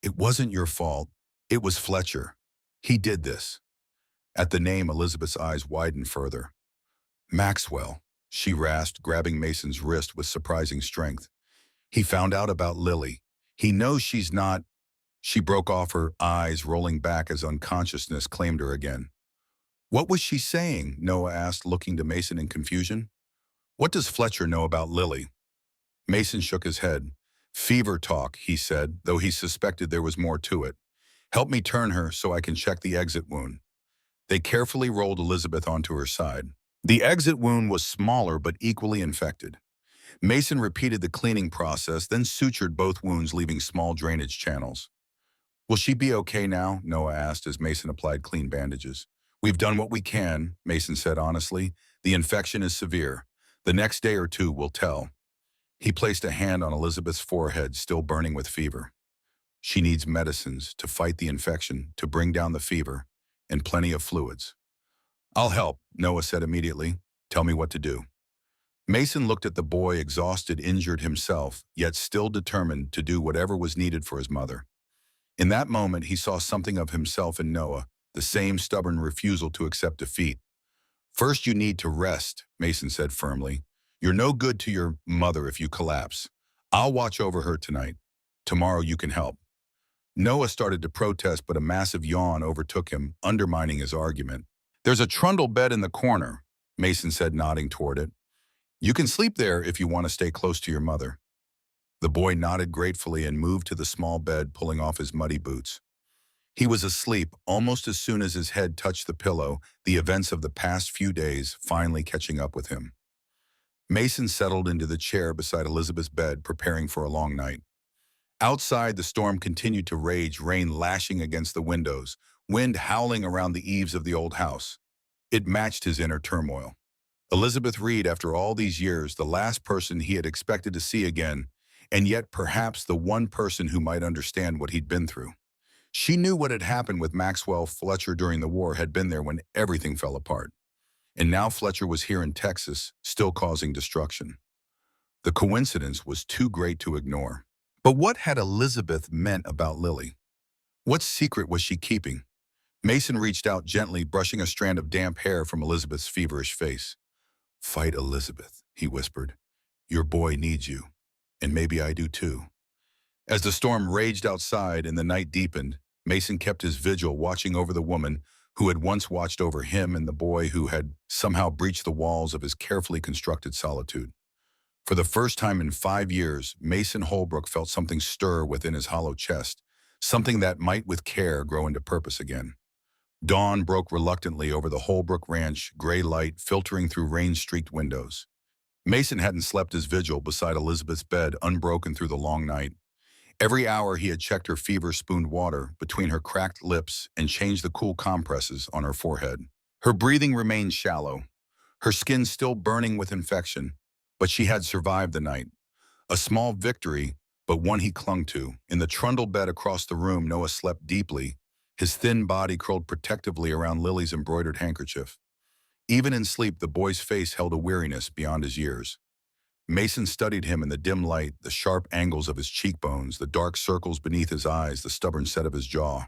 "It wasn't your fault. It was Fletcher. He did this." At the name, Elizabeth's eyes widened further. "Maxwell," she rasped, grabbing Mason's wrist with surprising strength. "He found out about Lily. He knows she's not—" She broke off, her eyes rolling back as unconsciousness claimed her again. "What was she saying?" Noah asked, looking to Mason in confusion. "What does Fletcher know about Lily?" Mason shook his head. "Fever talk," he said, though he suspected there was more to it. "Help me turn her so I can check the exit wound." They carefully rolled Elizabeth onto her side. The exit wound was smaller but equally infected. Mason repeated the cleaning process, then sutured both wounds, leaving small drainage channels. "Will she be okay now?" Noah asked as Mason applied clean bandages. "We've done what we can," Mason said honestly. "The infection is severe. The next day or two will tell." He placed a hand on Elizabeth's forehead, still burning with fever. "She needs medicines to fight the infection, to bring down the fever, and plenty of fluids." "I'll help," Noah said immediately. "Tell me what to do." Mason looked at the boy, exhausted, injured himself, yet still determined to do whatever was needed for his mother. In that moment, he saw something of himself in Noah, the same stubborn refusal to accept defeat. "First, you need to rest," Mason said firmly. "You're no good to your mother if you collapse. I'll watch over her tonight. Tomorrow you can help." Noah started to protest, but a massive yawn overtook him, undermining his argument. "There's a trundle bed in the corner," Mason said, nodding toward it. "You can sleep there if you want to stay close to your mother." The boy nodded gratefully and moved to the small bed, pulling off his muddy boots. He was asleep almost as soon as his head touched the pillow, the events of the past few days finally catching up with him. Mason settled into the chair beside Elizabeth's bed, preparing for a long night. Outside, the storm continued to rage, rain lashing against the windows, wind howling around the eaves of the old house. It matched his inner turmoil. Elizabeth Reed, after all these years, the last person he had expected to see again, and yet perhaps the one person who might understand what he'd been through. She knew what had happened with Maxwell Fletcher during the war had been there when everything fell apart. And now Fletcher was here in Texas, still causing destruction. The coincidence was too great to ignore. But what had Elizabeth meant about Lily? What secret was she keeping? Mason reached out gently, brushing a strand of damp hair from Elizabeth's feverish face. "Fight, Elizabeth," he whispered. "Your boy needs you. And maybe I do too." As the storm raged outside and the night deepened, Mason kept his vigil, watching over the woman who had once watched over him and the boy who had somehow breached the walls of his carefully constructed solitude. For the first time in 5 years, Mason Holbrook felt something stir within his hollow chest, something that might with care grow into purpose again. Dawn broke reluctantly over the Holbrook Ranch, gray light filtering through rain-streaked windows. Mason hadn't slept his vigil beside Elizabeth's bed, unbroken through the long night. Every hour he had checked her fever-spooned water between her cracked lips and changed the cool compresses on her forehead. Her breathing remained shallow, her skin still burning with infection, but she had survived the night. A small victory, but one he clung to. In the trundle bed across the room, Noah slept deeply, his thin body curled protectively around Lily's embroidered handkerchief. Even in sleep, the boy's face held a weariness beyond his years. Mason studied him in the dim light, the sharp angles of his cheekbones, the dark circles beneath his eyes, the stubborn set of his jaw.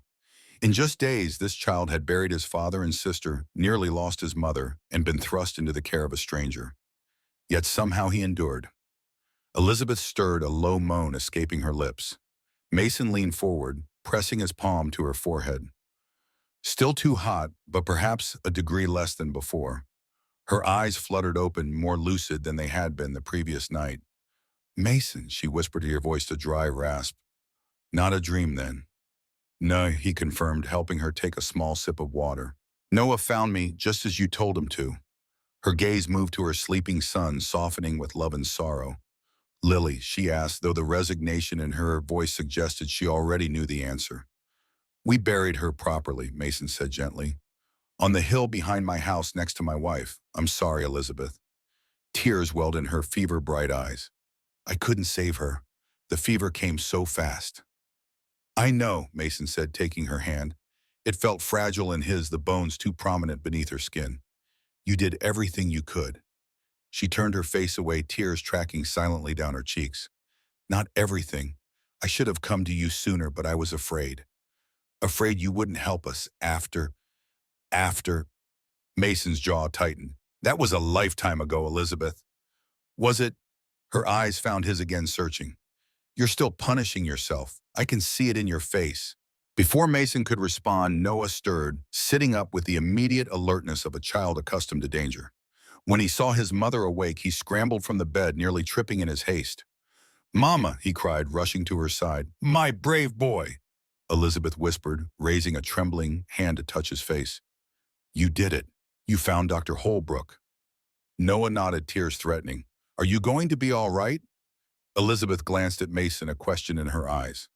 In just days, this child had buried his father and sister, nearly lost his mother, and been thrust into the care of a stranger. Yet somehow he endured. Elizabeth stirred, a low moan escaping her lips. Mason leaned forward, pressing his palm to her forehead. Still too hot, but perhaps a degree less than before. Her eyes fluttered open, more lucid than they had been the previous night. "Mason," she whispered, her voice a dry rasp. "Not a dream, then?" "No," he confirmed, helping her take a small sip of water. "Noah found me just as you told him to." Her gaze moved to her sleeping son, softening with love and sorrow. "Lily," she asked, though the resignation in her voice suggested she already knew the answer. "We buried her properly," Mason said gently. "On the hill behind my house next to my wife. I'm sorry, Elizabeth." Tears welled in her fever-bright eyes. "I couldn't save her. The fever came so fast." "I know," Mason said, taking her hand. It felt fragile in his, the bones too prominent beneath her skin. "You did everything you could." She turned her face away, tears tracking silently down her cheeks. "Not everything. I should have come to you sooner, but I was afraid. Afraid you wouldn't help us after. Mason's jaw tightened. "That was a lifetime ago, Elizabeth." "Was it?" Her eyes found his again, searching. "You're still punishing yourself. I can see it in your face." Before Mason could respond, Noah stirred, sitting up with the immediate alertness of a child accustomed to danger. When he saw his mother awake, he scrambled from the bed, nearly tripping in his haste. "Mama," he cried, rushing to her side. "My brave boy," Elizabeth whispered, raising a trembling hand to touch his face. "You did it. You found Dr. Holbrook." Noah nodded, tears threatening. "Are you going to be all right?" Elizabeth glanced at Mason, a question in her eyes.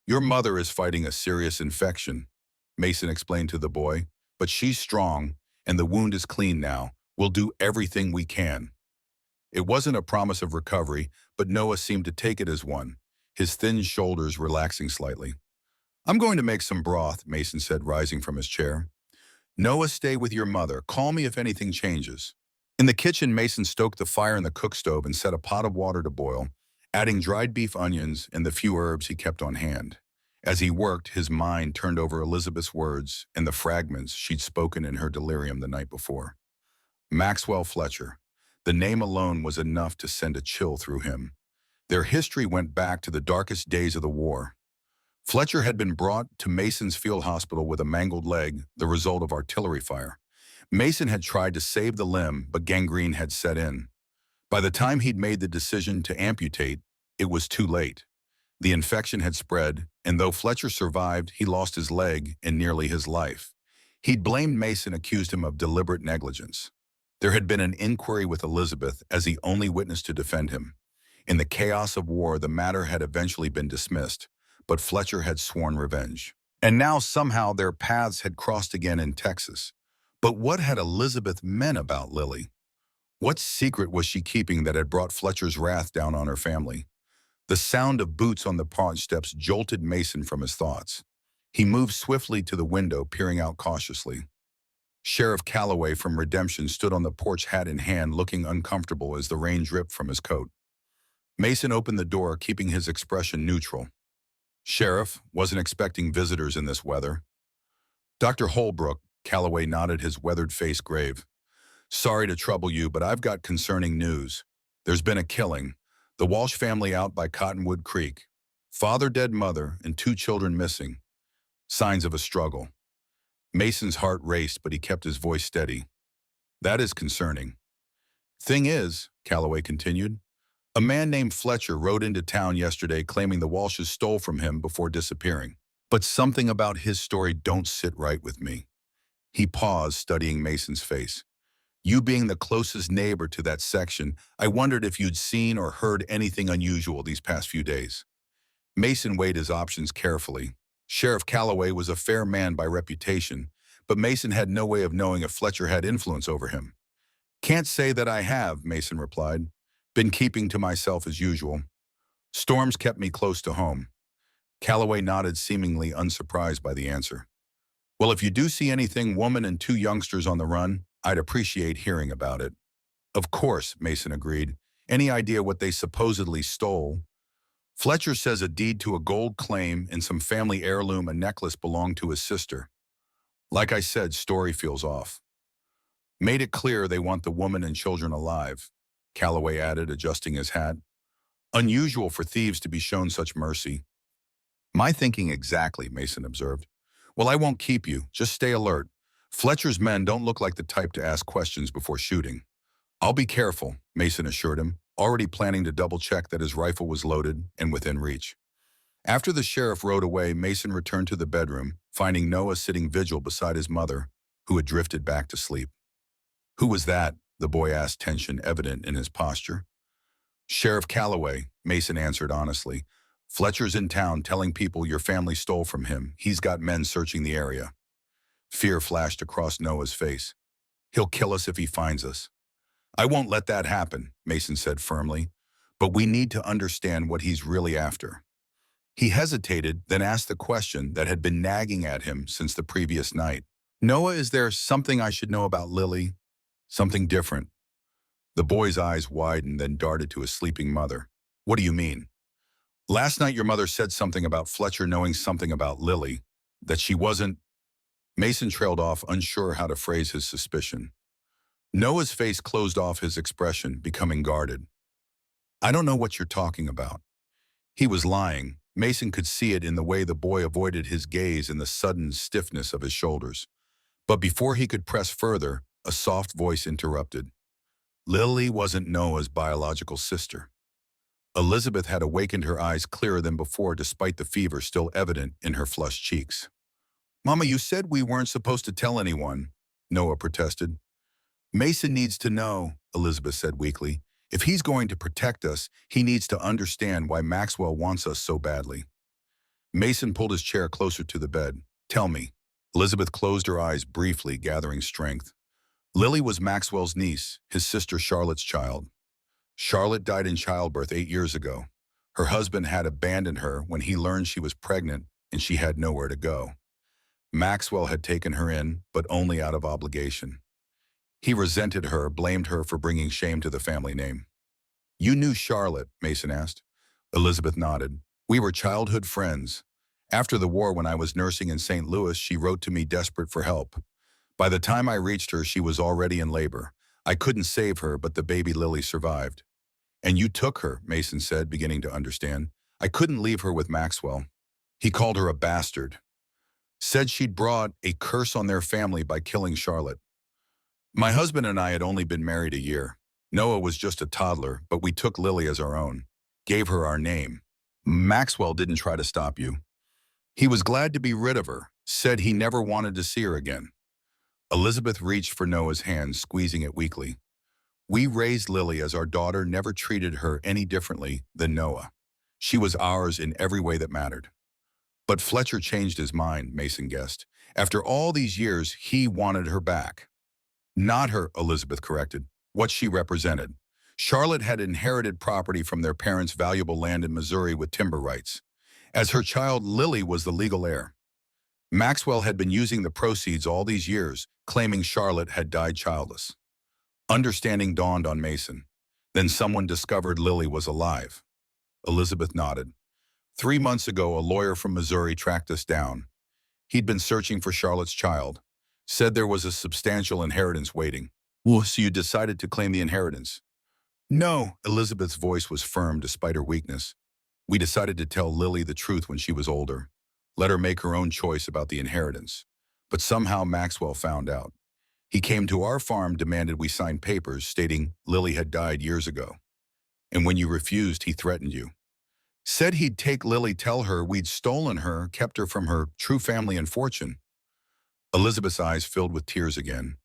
"Your mother is fighting a serious infection," Mason explained to the boy, "but she's strong, and the wound is clean now. We'll do everything we can." It wasn't a promise of recovery, but Noah seemed to take it as one, his thin shoulders relaxing slightly. "I'm going to make some broth," Mason said, rising from his chair. "Noah, stay with your mother. Call me if anything changes." In the kitchen, Mason stoked the fire in the cook stove and set a pot of water to boil, adding dried beef, onions, and the few herbs he kept on hand. As he worked, his mind turned over Elizabeth's words and the fragments she'd spoken in her delirium the night before. Maxwell Fletcher. The name alone was enough to send a chill through him. Their history went back to the darkest days of the war. Fletcher had been brought to Mason's field hospital with a mangled leg, the result of artillery fire. Mason had tried to save the limb, but gangrene had set in. By the time he'd made the decision to amputate, it was too late. The infection had spread, and though Fletcher survived, he lost his leg and nearly his life. He'd blamed Mason, accused him of deliberate negligence. There had been an inquiry with Elizabeth as the only witness to defend him. In the chaos of war, the matter had eventually been dismissed, but Fletcher had sworn revenge. And now somehow their paths had crossed again in Texas. But what had Elizabeth meant about Lily? What secret was she keeping that had brought Fletcher's wrath down on her family? The sound of boots on the porch steps jolted Mason from his thoughts. He moved swiftly to the window, peering out cautiously. Sheriff Calloway from Redemption stood on the porch, hat in hand, looking uncomfortable as the rain dripped from his coat. Mason opened the door, keeping his expression neutral. "Sheriff, wasn't expecting visitors in this weather." "Dr. Holbrook," Calloway nodded, his weathered face grave. "Sorry to trouble you, but I've got concerning news. There's been a killing. The Walsh family out by Cottonwood Creek. Father dead, mother, and 2 children missing. Signs of a struggle." Mason's heart raced, but he kept his voice steady. "That is concerning." "Thing is," Calloway continued, "a man named Fletcher rode into town yesterday claiming the Walshes stole from him before disappearing. But something about his story don't sit right with me." He paused, studying Mason's face. "You being the closest neighbor to that section, I wondered if you'd seen or heard anything unusual these past few days." Mason weighed his options carefully. Sheriff Calloway was a fair man by reputation, but Mason had no way of knowing if Fletcher had influence over him. "Can't say that I have," Mason replied. "Been keeping to myself as usual. Storms kept me close to home." Calloway nodded, seemingly unsurprised by the answer. "Well, if you do see anything, woman and 2 youngsters on the run, I'd appreciate hearing about it." "Of course," Mason agreed. "Any idea what they supposedly stole?" "Fletcher says a deed to a gold claim and some family heirloom, a necklace belonged to his sister. Like I said, story feels off. Made it clear they want the woman and children alive," Calloway added, adjusting his hat. "Unusual for thieves to be shown such mercy." "My thinking exactly," Mason observed. "Well, I won't keep you. Just stay alert. Fletcher's men don't look like the type to ask questions before shooting." "I'll be careful," Mason assured him, already planning to double-check that his rifle was loaded and within reach. After the sheriff rode away, Mason returned to the bedroom, finding Noah sitting vigil beside his mother, who had drifted back to sleep. "Who was that?" the boy asked, tension evident in his posture. "Sheriff Calloway," Mason answered honestly. "Fletcher's in town telling people your family stole from him. He's got men searching the area." Fear flashed across Noah's face. "He'll kill us if he finds us." "I won't let that happen," Mason said firmly. "But we need to understand what he's really after." He hesitated, then asked the question that had been nagging at him since the previous night. "Noah, is there something I should know about Lily? Something different?" The boy's eyes widened, then darted to his sleeping mother. "What do you mean?" "Last night your mother said something about Fletcher knowing something about Lily, that she wasn't—" Mason trailed off, unsure how to phrase his suspicion. Noah's face closed off his expression, becoming guarded. "I don't know what you're talking about." He was lying. Mason could see it in the way the boy avoided his gaze and the sudden stiffness of his shoulders. But before he could press further, a soft voice interrupted. Lily wasn't Noah's biological sister. Elizabeth had awakened, her eyes clearer than before despite the fever still evident in her flushed cheeks. "Mama, you said we weren't supposed to tell anyone," Noah protested. "Mason needs to know," Elizabeth said weakly. "If he's going to protect us, he needs to understand why Maxwell wants us so badly." Mason pulled his chair closer to the bed. "Tell me." Elizabeth closed her eyes briefly, gathering strength. Lily was Maxwell's niece, his sister Charlotte's child. Charlotte died in childbirth 8 years ago. Her husband had abandoned her when he learned she was pregnant and she had nowhere to go. Maxwell had taken her in, but only out of obligation. He resented her, blamed her for bringing shame to the family name. "You knew Charlotte?" Mason asked. Elizabeth nodded. "We were childhood friends. After the war, when I was nursing in St. Louis, she wrote to me desperate for help. By the time I reached her, she was already in labor. I couldn't save her, but the baby Lily survived." "And you took her," Mason said, beginning to understand. "I couldn't leave her with Maxwell. He called her a bastard. Said she'd brought a curse on their family by killing Charlotte. My husband and I had only been married a year. Noah was just a toddler, but we took Lily as our own. Gave her our name. Maxwell didn't try to stop you. He was glad to be rid of her. Said he never wanted to see her again." Elizabeth reached for Noah's hand, squeezing it weakly. "We raised Lily as our daughter, never treated her any differently than Noah. She was ours in every way that mattered." "But Fletcher changed his mind," Mason guessed. "After all these years, he wanted her back." "Not her," Elizabeth corrected. "What she represented. Charlotte had inherited property from their parents' valuable land in Missouri with timber rights, as her child Lily was the legal heir. Maxwell had been using the proceeds all these years, claiming Charlotte had died childless. Understanding dawned on Mason. Then someone discovered Lily was alive. Elizabeth nodded. 3 months ago, a lawyer from Missouri tracked us down. He'd been searching for Charlotte's child. Said there was a substantial inheritance waiting. Well, so you decided to claim the inheritance? No, Elizabeth's voice was firm despite her weakness. We decided to tell Lily the truth when she was older. Let her make her own choice about the inheritance. But somehow Maxwell found out. He came to our farm, demanded we sign papers stating Lily had died years ago. And when you refused, he threatened you. Said he'd take Lily, tell her we'd stolen her, kept her from her true family and fortune. Elizabeth's eyes filled with tears again.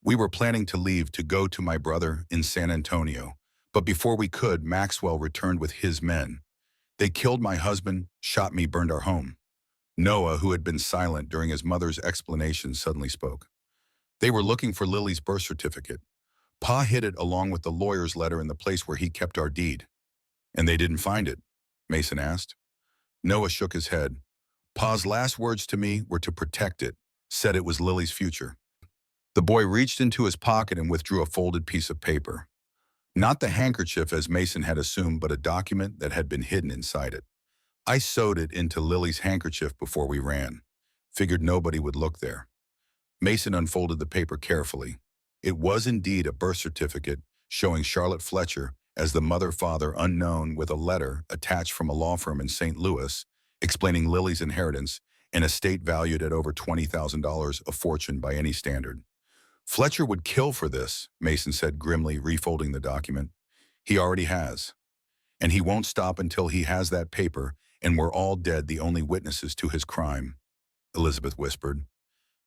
We were planning to leave to go to my brother in San Antonio, but before we could, Maxwell returned with his men. They killed my husband, shot me, burned our home. Noah, who had been silent during his mother's explanation, suddenly spoke. They were looking for Lily's birth certificate. Pa hid it along with the lawyer's letter in the place where he kept our deed. And they didn't find it? Mason asked. Noah shook his head. Pa's last words to me were to protect it, said it was Lily's future. The boy reached into his pocket and withdrew a folded piece of paper. Not the handkerchief as Mason had assumed, but a document that had been hidden inside it. I sewed it into Lily's handkerchief before we ran. Figured nobody would look there. Mason unfolded the paper carefully. It was indeed a birth certificate showing Charlotte Fletcher as the mother-father unknown, with a letter attached from a law firm in St. Louis explaining Lily's inheritance, an estate valued at over $20,000, a fortune by any standard. Fletcher would kill for this, Mason said grimly, refolding the document. He already has. And he won't stop until he has that paper, and we're all dead, the only witnesses to his crime, Elizabeth whispered.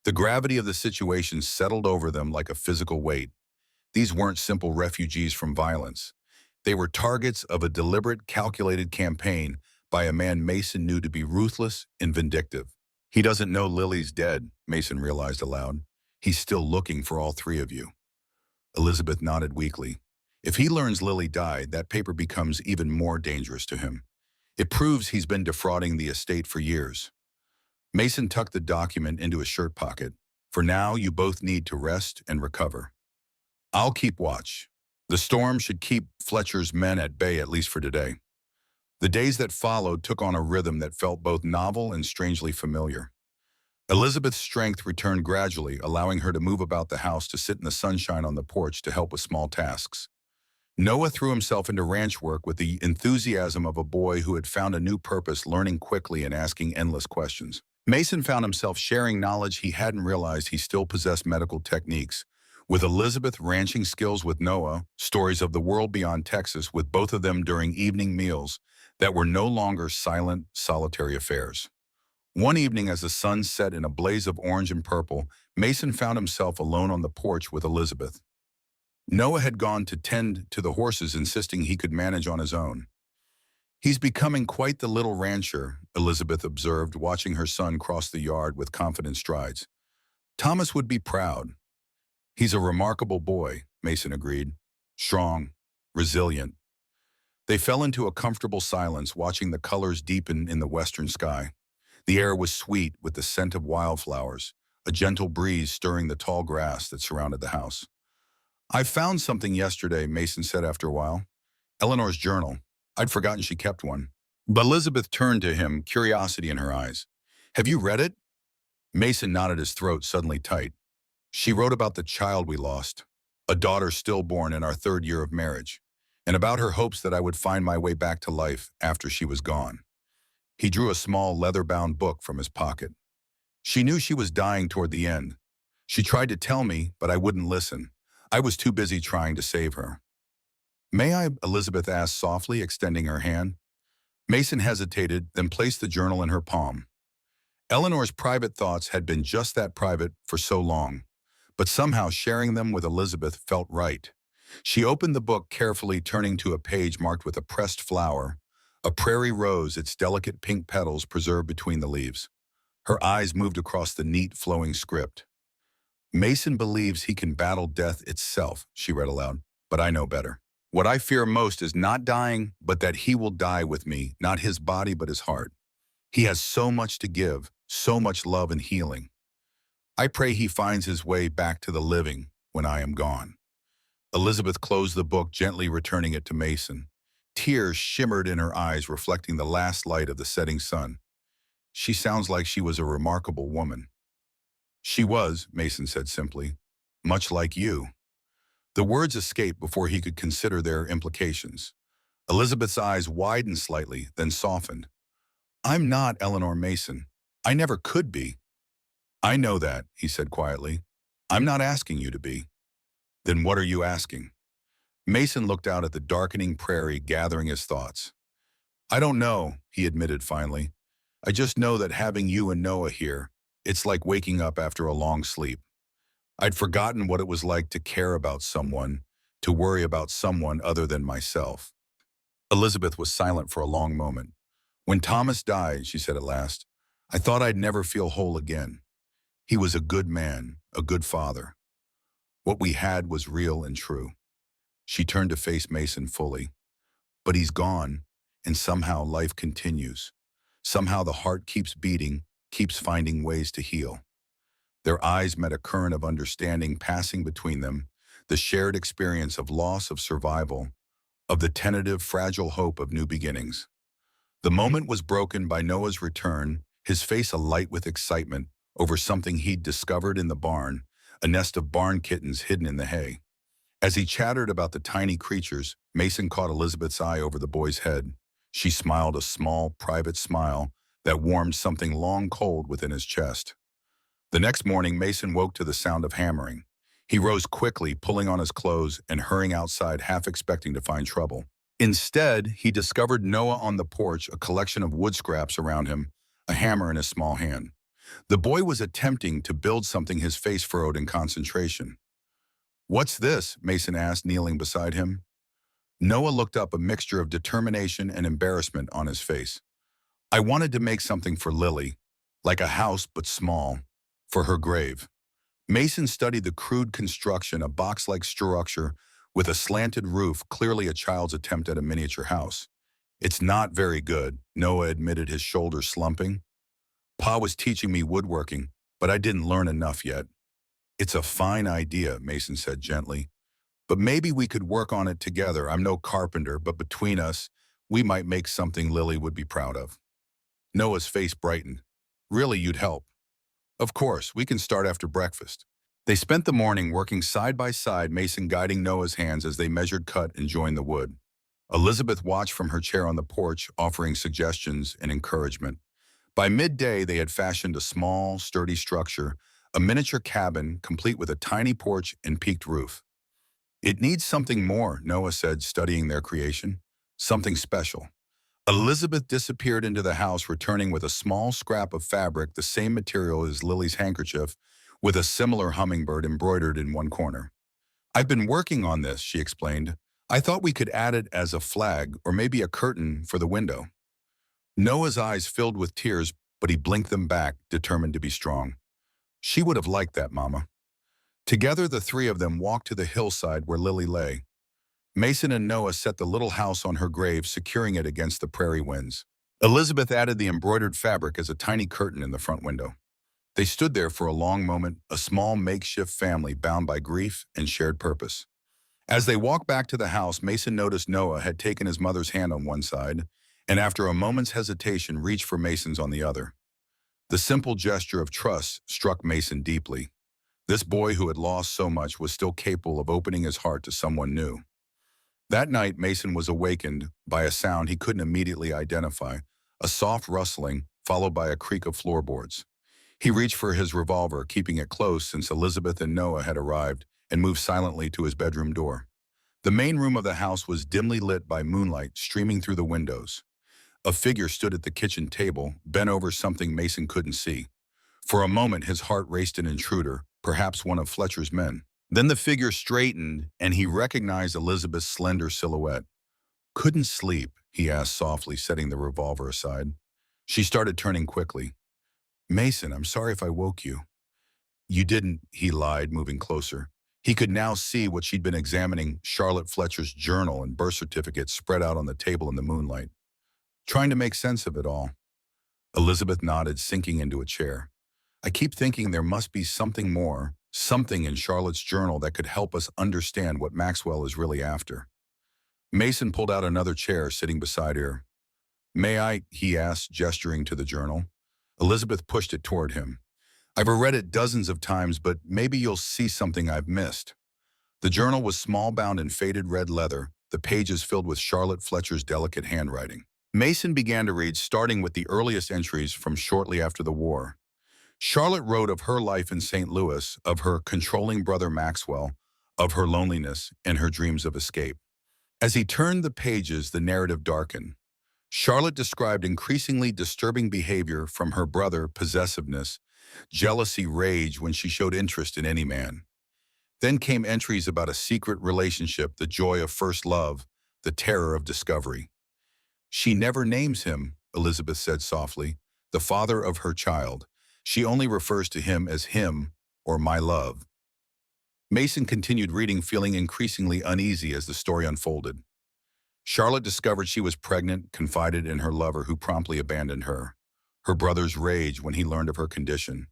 The gravity of the situation settled over them like a physical weight. These weren't simple refugees from violence. They were targets of a deliberate, calculated campaign by a man Mason knew to be ruthless and vindictive. He doesn't know Lily's dead, Mason realized aloud. He's still looking for all three of you. Elizabeth nodded weakly. If he learns Lily died, that paper becomes even more dangerous to him. It proves he's been defrauding the estate for years. Mason tucked the document into his shirt pocket. For now, you both need to rest and recover. I'll keep watch. The storm should keep Fletcher's men at bay, at least for today. The days that followed took on a rhythm that felt both novel and strangely familiar. Elizabeth's strength returned gradually, allowing her to move about the house, to sit in the sunshine on the porch to help with small tasks. Noah threw himself into ranch work with the enthusiasm of a boy who had found a new purpose, learning quickly and asking endless questions. Mason found himself sharing knowledge he hadn't realized he still possessed: medical techniques with Elizabeth, ranching skills with Noah, stories of the world beyond Texas with both of them during evening meals that were no longer silent, solitary affairs. One evening, as the sun set in a blaze of orange and purple, Mason found himself alone on the porch with Elizabeth. Noah had gone to tend to the horses, insisting he could manage on his own. He's becoming quite the little rancher, Elizabeth observed, watching her son cross the yard with confident strides. Thomas would be proud. He's a remarkable boy, Mason agreed. Strong, resilient. They fell into a comfortable silence, watching the colors deepen in the western sky. The air was sweet with the scent of wildflowers, a gentle breeze stirring the tall grass that surrounded the house. I found something yesterday, Mason said after a while. Eleanor's journal. I'd forgotten she kept one. But Elizabeth turned to him, curiosity in her eyes. Have you read it? Mason nodded, his throat suddenly tight. She wrote about the child we lost, a daughter stillborn in our 3rd year of marriage, and about her hopes that I would find my way back to life after she was gone. He drew a small leather-bound book from his pocket. She knew she was dying toward the end. She tried to tell me, but I wouldn't listen. I was too busy trying to save her. May I? Elizabeth asked softly, extending her hand. Mason hesitated, then placed the journal in her palm. Eleanor's private thoughts had been just that, private for so long, but somehow sharing them with Elizabeth felt right. She opened the book carefully, turning to a page marked with a pressed flower, a prairie rose, its delicate pink petals preserved between the leaves. Her eyes moved across the neat, flowing script. Mason believes he can battle death itself, she read aloud, but I know better. What I fear most is not dying, but that he will die with me, not his body, but his heart. He has so much to give, so much love and healing. I pray he finds his way back to the living when I am gone. Elizabeth closed the book, gently returning it to Mason. Tears shimmered in her eyes, reflecting the last light of the setting sun. She sounds like she was a remarkable woman. She was, Mason said simply, much like you. The words escaped before he could consider their implications. Elizabeth's eyes widened slightly, then softened. I'm not Eleanor Mason. I never could be. I know that, he said quietly. I'm not asking you to be. Then what are you asking? Mason looked out at the darkening prairie, gathering his thoughts. I don't know, he admitted finally. I just know that having you and Noah here, it's like waking up after a long sleep. I'd forgotten what it was like to care about someone, to worry about someone other than myself. Elizabeth was silent for a long moment. When Thomas died, she said at last, I thought I'd never feel whole again. He was a good man, a good father. What we had was real and true. She turned to face Mason fully. But he's gone, and somehow life continues. Somehow the heart keeps beating, keeps finding ways to heal. Their eyes met a current of understanding passing between them, the shared experience of loss, of survival, of the tentative, fragile hope of new beginnings. The moment was broken by Noah's return, his face alight with excitement over something he'd discovered in the barn, a nest of barn kittens hidden in the hay. As he chattered about the tiny creatures, Mason caught Elizabeth's eye over the boy's head. She smiled a small, private smile that warmed something long cold within his chest. The next morning, Mason woke to the sound of hammering. He rose quickly, pulling on his clothes and hurrying outside, half expecting to find trouble. Instead, he discovered Noah on the porch, a collection of wood scraps around him, a hammer in his small hand. The boy was attempting to build something, his face furrowed in concentration. What's this? Mason asked, kneeling beside him. Noah looked up, a mixture of determination and embarrassment on his face. I wanted to make something for Lily, like a house but small, for her grave. Mason studied the crude construction, a box-like structure with a slanted roof, clearly a child's attempt at a miniature house. It's not very good, Noah admitted, his shoulders slumping. Pa was teaching me woodworking, but I didn't learn enough yet. It's a fine idea, Mason said gently. But maybe we could work on it together. I'm no carpenter, but between us, we might make something Lily would be proud of. Noah's face brightened. Really, you'd help? Of course, we can start after breakfast. They spent the morning working side by side, Mason guiding Noah's hands as they measured, cut, and joined the wood. Elizabeth watched from her chair on the porch, offering suggestions and encouragement. By midday, they had fashioned a small, sturdy structure, a miniature cabin complete with a tiny porch and peaked roof. It needs something more, Noah said, studying their creation. Something special. Elizabeth disappeared into the house, returning with a small scrap of fabric, the same material as Lily's handkerchief, with a similar hummingbird embroidered in one corner. I've been working on this, she explained. I thought we could add it as a flag or maybe a curtain for the window. Noah's eyes filled with tears, but he blinked them back, determined to be strong. She would have liked that, Mama. Together, the three of them walked to the hillside where Lily lay. Mason and Noah set the little house on her grave, securing it against the prairie winds. Elizabeth added the embroidered fabric as a tiny curtain in the front window. They stood there for a long moment, a small makeshift family bound by grief and shared purpose. As they walked back to the house, Mason noticed Noah had taken his mother's hand on one side, and after a moment's hesitation, reached for Mason's on the other. The simple gesture of trust struck Mason deeply. This boy who had lost so much was still capable of opening his heart to someone new. That night, Mason was awakened by a sound he couldn't immediately identify, a soft rustling followed by a creak of floorboards. He reached for his revolver, keeping it close since Elizabeth and Noah had arrived, and moved silently to his bedroom door. The main room of the house was dimly lit by moonlight streaming through the windows. A figure stood at the kitchen table, bent over something Mason couldn't see. For a moment, his heart raced an intruder, perhaps one of Fletcher's men. Then the figure straightened, and he recognized Elizabeth's slender silhouette. Couldn't sleep, he asked softly, setting the revolver aside. She started turning quickly. Mason, I'm sorry if I woke you. You didn't, he lied, moving closer. He could now see what she'd been examining, Charlotte Fletcher's journal and birth certificate spread out on the table in the moonlight, trying to make sense of it all. Elizabeth nodded, sinking into a chair. I keep thinking there must be something more, something in Charlotte's journal that could help us understand what Maxwell is really after. Mason pulled out another chair, sitting beside her. May I? He asked, gesturing to the journal. Elizabeth pushed it toward him. I've read it dozens of times, but maybe you'll see something I've missed. The journal was small-bound in faded red leather, the pages filled with Charlotte Fletcher's delicate handwriting. Mason began to read, starting with the earliest entries from shortly after the war. Charlotte wrote of her life in St. Louis, of her controlling brother Maxwell, of her loneliness and her dreams of escape. As he turned the pages, the narrative darkened. Charlotte described increasingly disturbing behavior from her brother, possessiveness, jealousy, rage when she showed interest in any man. Then came entries about a secret relationship, the joy of first love, the terror of discovery. She never names him, Elizabeth said softly, the father of her child. She only refers to him as him or my love. Mason continued reading, feeling increasingly uneasy as the story unfolded. Charlotte discovered she was pregnant, confided in her lover who promptly abandoned her. Her brother's rage when he learned of her condition.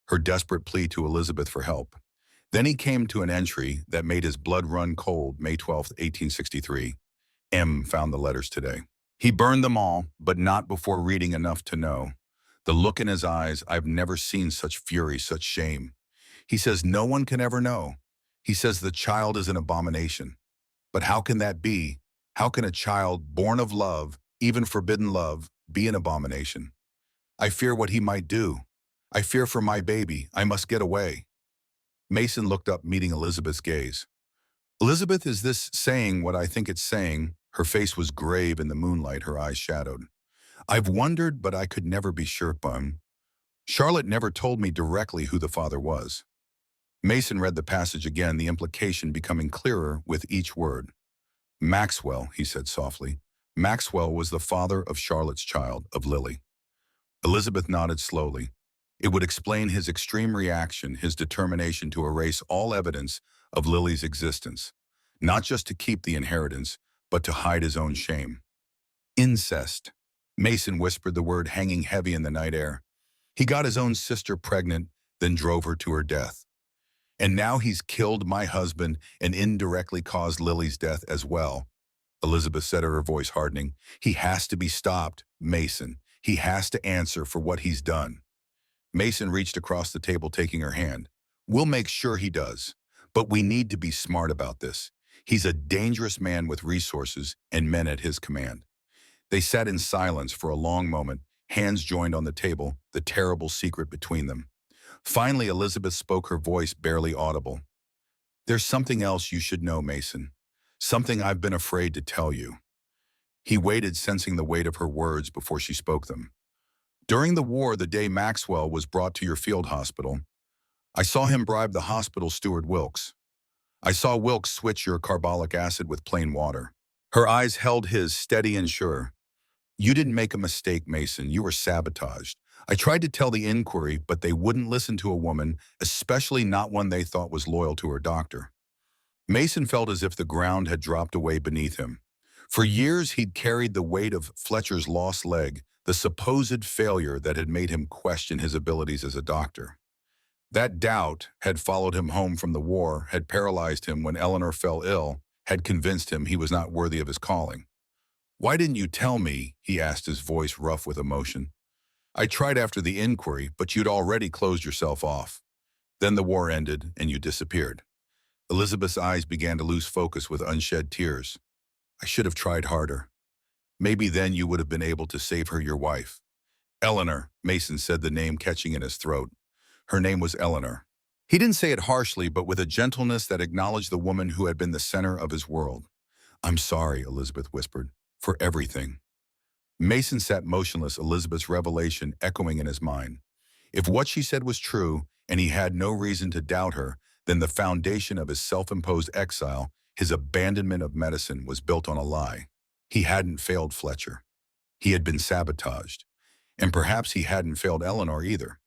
Her desperate plea to Elizabeth for help. Then he came to an entry that made his blood run cold, May 12, 1863. M found the letters today. He burned them all, but not before reading enough to know. The look in his eyes, I've never seen such fury, such shame. He says no one can ever know. He says the child is an abomination. But how can that be? How can a child born of love, even forbidden love, be an abomination? I fear what he might do. I fear for my baby. I must get away. Mason looked up, meeting Elizabeth's gaze. Elizabeth, is this saying what I think it's saying? Her face was grave in the moonlight, her eyes shadowed. I've wondered, but I could never be sure, Bun. Charlotte never told me directly who the father was. Mason read the passage again, the implication becoming clearer with each word. Maxwell, he said softly. Maxwell was the father of Charlotte's child, of Lily. Elizabeth nodded slowly. It would explain his extreme reaction, his determination to erase all evidence of Lily's existence, not just to keep the inheritance, but to hide his own shame. Incest. Mason whispered the word, hanging heavy in the night air. He got his own sister pregnant, then drove her to her death. And now he's killed my husband and indirectly caused Lily's death as well, Elizabeth said, her voice hardening. He has to be stopped, Mason. He has to answer for what he's done. Mason reached across the table, taking her hand. We'll make sure he does. But we need to be smart about this. He's a dangerous man with resources and men at his command. They sat in silence for a long moment, hands joined on the table, the terrible secret between them. Finally, Elizabeth spoke, her voice barely audible. There's something else you should know, Mason. Something I've been afraid to tell you. He waited, sensing the weight of her words before she spoke them. During the war, the day Maxwell was brought to your field hospital, I saw him bribe the hospital steward, Wilkes. I saw Wilkes switch your carbolic acid with plain water. Her eyes held his, steady and sure. You didn't make a mistake, Mason. You were sabotaged. I tried to tell the inquiry, but they wouldn't listen to a woman, especially not one they thought was loyal to her doctor. Mason felt as if the ground had dropped away beneath him. For years, he'd carried the weight of Fletcher's lost leg, the supposed failure that had made him question his abilities as a doctor. That doubt had followed him home from the war, had paralyzed him when Eleanor fell ill, had convinced him he was not worthy of his calling. Why didn't you tell me? He asked, his voice rough with emotion. I tried after the inquiry, but you'd already closed yourself off. Then the war ended, and you disappeared. Elizabeth's eyes began to lose focus with unshed tears. I should have tried harder. Maybe then you would have been able to save her, your wife. Eleanor, Mason said, the name catching in his throat. Her name was Eleanor. He didn't say it harshly, but with a gentleness that acknowledged the woman who had been the center of his world. I'm sorry, Elizabeth whispered, for everything. Mason sat motionless, Elizabeth's revelation echoing in his mind. If what she said was true, and he had no reason to doubt her, then the foundation of his self-imposed exile, his abandonment of medicine, was built on a lie. He hadn't failed Fletcher. He had been sabotaged. And perhaps he hadn't failed Eleanor either.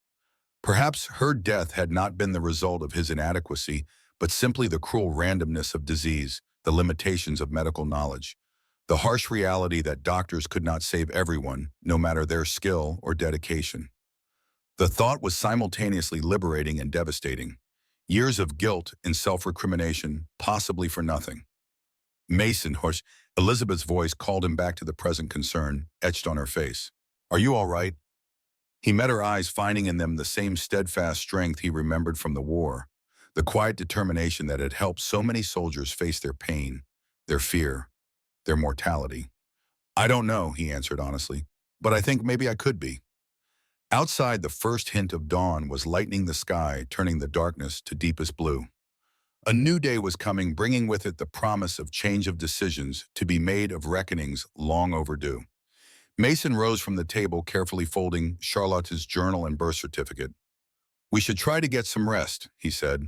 Perhaps her death had not been the result of his inadequacy, but simply the cruel randomness of disease, the limitations of medical knowledge, the harsh reality that doctors could not save everyone, no matter their skill or dedication. The thought was simultaneously liberating and devastating. Years of guilt and self-recrimination, possibly for nothing. Mason, hush, Elizabeth's voice called him back to the present concern, etched on her face. Are you all right? He met her eyes, finding in them the same steadfast strength he remembered from the war, the quiet determination that had helped so many soldiers face their pain, their fear, their mortality. I don't know, he answered honestly, but I think maybe I could be. Outside, the first hint of dawn was lightening the sky, turning the darkness to deepest blue. A new day was coming, bringing with it the promise of change of decisions to be made, of reckonings long overdue. Mason rose from the table, carefully folding Charlotte's journal and birth certificate. We should try to get some rest, he said.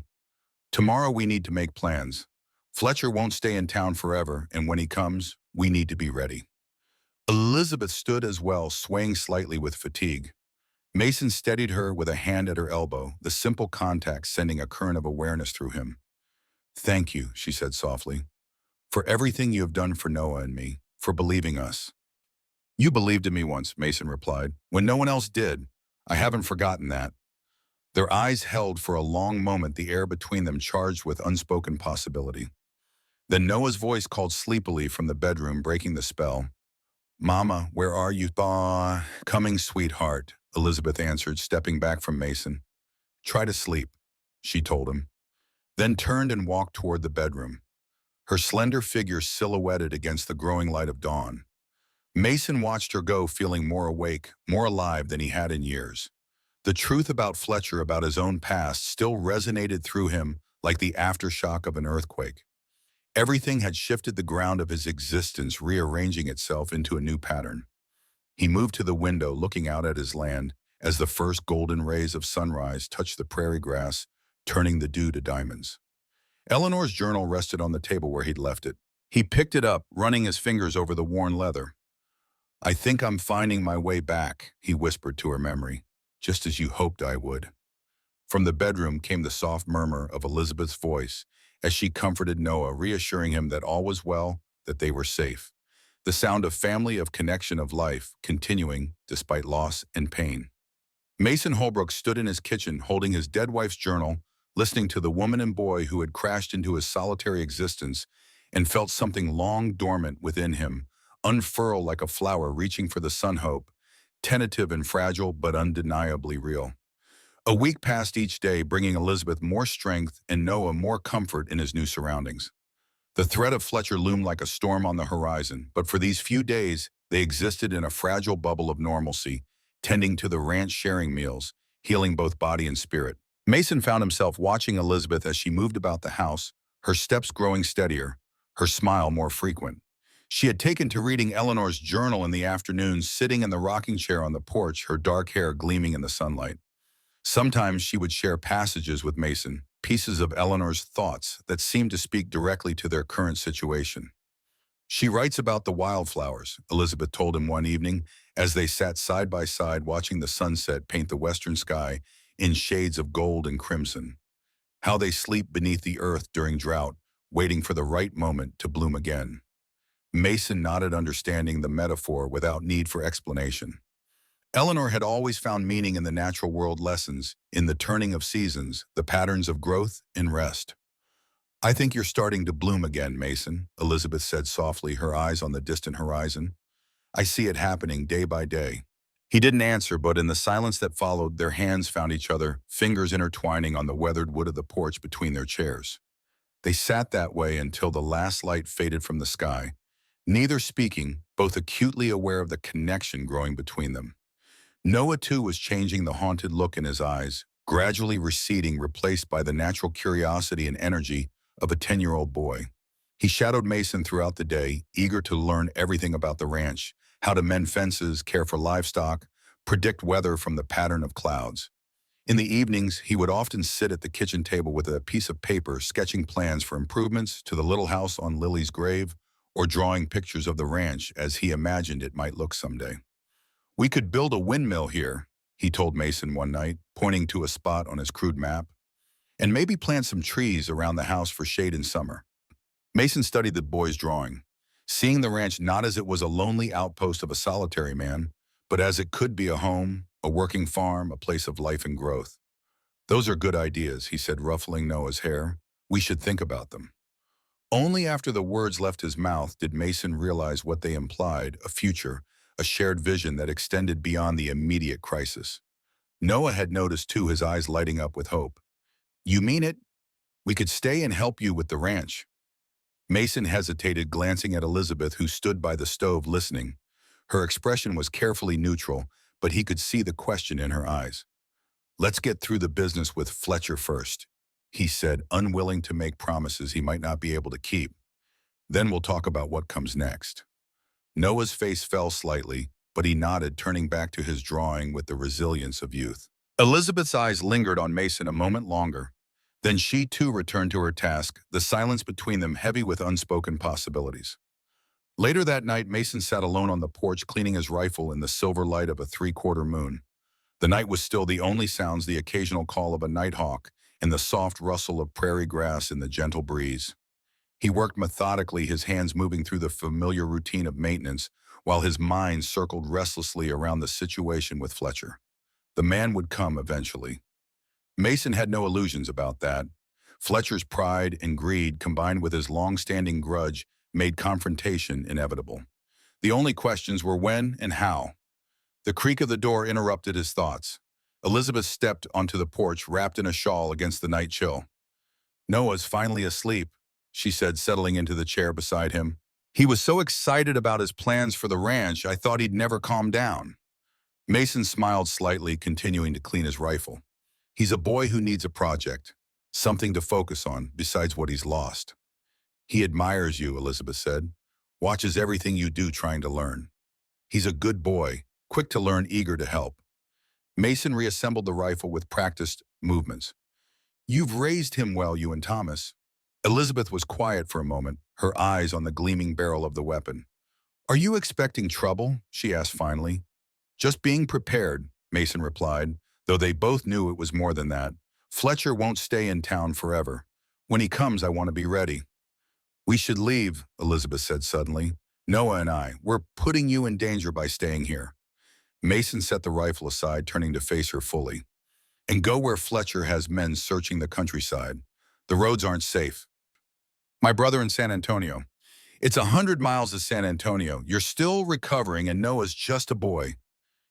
Tomorrow we need to make plans. Fletcher won't stay in town forever, and when he comes, we need to be ready. Elizabeth stood as well, swaying slightly with fatigue. Mason steadied her with a hand at her elbow, the simple contact sending a current of awareness through him. Thank you, she said softly, for everything you have done for Noah and me, for believing us. You believed in me once, Mason replied, when no one else did. I haven't forgotten that. Their eyes held for a long moment, the air between them charged with unspoken possibility. Then Noah's voice called sleepily from the bedroom, breaking the spell. Mama, where are you? Coming, sweetheart, Elizabeth answered, stepping back from Mason. Try to sleep, she told him, then turned and walked toward the bedroom, her slender figure silhouetted against the growing light of dawn. Mason watched her go, feeling more awake, more alive than he had in years. The truth about Fletcher, about his own past, still resonated through him like the aftershock of an earthquake. Everything had shifted the ground of his existence, rearranging itself into a new pattern. He moved to the window, looking out at his land, as the first golden rays of sunrise touched the prairie grass, turning the dew to diamonds. Eleanor's journal rested on the table where he'd left it. He picked it up, running his fingers over the worn leather. I think I'm finding my way back, he whispered to her memory, just as you hoped I would. From the bedroom came the soft murmur of Elizabeth's voice as she comforted Noah, reassuring him that all was well, that they were safe. The sound of family, of connection, of life, continuing despite loss and pain. Mason Holbrook stood in his kitchen, holding his dead wife's journal, listening to the woman and boy who had crashed into his solitary existence, and felt something long dormant within him unfurl like a flower reaching for the sun, hope, tentative and fragile but undeniably real. A week passed each day, bringing Elizabeth more strength and Noah more comfort in his new surroundings. The threat of Fletcher loomed like a storm on the horizon, but for these few days, they existed in a fragile bubble of normalcy, tending to the ranch, sharing meals, healing both body and spirit. Mason found himself watching Elizabeth as she moved about the house, her steps growing steadier, her smile more frequent. She had taken to reading Eleanor's journal in the afternoons, sitting in the rocking chair on the porch, her dark hair gleaming in the sunlight. Sometimes she would share passages with Mason, pieces of Eleanor's thoughts that seemed to speak directly to their current situation. She writes about the wildflowers, Elizabeth told him one evening as they sat side by side watching the sunset paint the western sky in shades of gold and crimson. How they sleep beneath the earth during drought, waiting for the right moment to bloom again. Mason nodded, understanding the metaphor without need for explanation. Eleanor had always found meaning in the natural world, lessons in the turning of seasons, the patterns of growth and rest. I think you're starting to bloom again, Mason, Elizabeth said softly, her eyes on the distant horizon. I see it happening day by day. He didn't answer, but in the silence that followed, their hands found each other, fingers intertwining on the weathered wood of the porch between their chairs. They sat that way until the last light faded from the sky, neither speaking, both acutely aware of the connection growing between them. Noah, too, was changing, the haunted look in his eyes, gradually receding, replaced by the natural curiosity and energy of a 10-year-old boy. He shadowed Mason throughout the day, eager to learn everything about the ranch, how to mend fences, care for livestock, predict weather from the pattern of clouds. In the evenings, he would often sit at the kitchen table with a piece of paper, sketching plans for improvements to the little house on Lily's grave, or drawing pictures of the ranch as he imagined it might look someday. We could build a windmill here, he told Mason one night, pointing to a spot on his crude map. And maybe plant some trees around the house for shade in summer. Mason studied the boy's drawing, seeing the ranch not as it was a lonely outpost of a solitary man, but as it could be a home, a working farm, a place of life and growth. Those are good ideas, he said, ruffling Noah's hair. We should think about them. Only after the words left his mouth did Mason realize what they implied, a future, a shared vision that extended beyond the immediate crisis. Noah had noticed too, his eyes lighting up with hope. You mean it? We could stay and help you with the ranch. Mason hesitated, glancing at Elizabeth, who stood by the stove listening. Her expression was carefully neutral, but he could see the question in her eyes. Let's get through the business with Fletcher first, he said, unwilling to make promises he might not be able to keep. Then we'll talk about what comes next. Noah's face fell slightly, but he nodded, turning back to his drawing with the resilience of youth. Elizabeth's eyes lingered on Mason a moment longer. Then she too returned to her task, the silence between them heavy with unspoken possibilities. Later that night, Mason sat alone on the porch, cleaning his rifle in the silver light of a three-quarter moon. The night was still, the only sounds the occasional call of a nighthawk and the soft rustle of prairie grass in the gentle breeze. He worked methodically, his hands moving through the familiar routine of maintenance, while his mind circled restlessly around the situation with Fletcher. The man would come eventually. Mason had no illusions about that. Fletcher's pride and greed, combined with his long-standing grudge, made confrontation inevitable. The only questions were when and how. The creak of the door interrupted his thoughts. Elizabeth stepped onto the porch, wrapped in a shawl against the night chill. Noah's finally asleep, she said, settling into the chair beside him. He was so excited about his plans for the ranch, I thought he'd never calm down. Mason smiled slightly, continuing to clean his rifle. He's a boy who needs a project, something to focus on besides what he's lost. He admires you, Elizabeth said, watches everything you do, trying to learn. He's a good boy, quick to learn, eager to help. Mason reassembled the rifle with practiced movements. You've raised him well, you and Thomas. Elizabeth was quiet for a moment, her eyes on the gleaming barrel of the weapon. Are you expecting trouble? She asked finally. Just being prepared, Mason replied, though they both knew it was more than that. Fletcher won't stay in town forever. When he comes, I want to be ready. We should leave, Elizabeth said suddenly. Noah and I, we're putting you in danger by staying here. Mason set the rifle aside, turning to face her fully. And go where Fletcher has men searching the countryside. The roads aren't safe. My brother in San Antonio. It's 100 miles to San Antonio. You're still recovering and Noah's just a boy.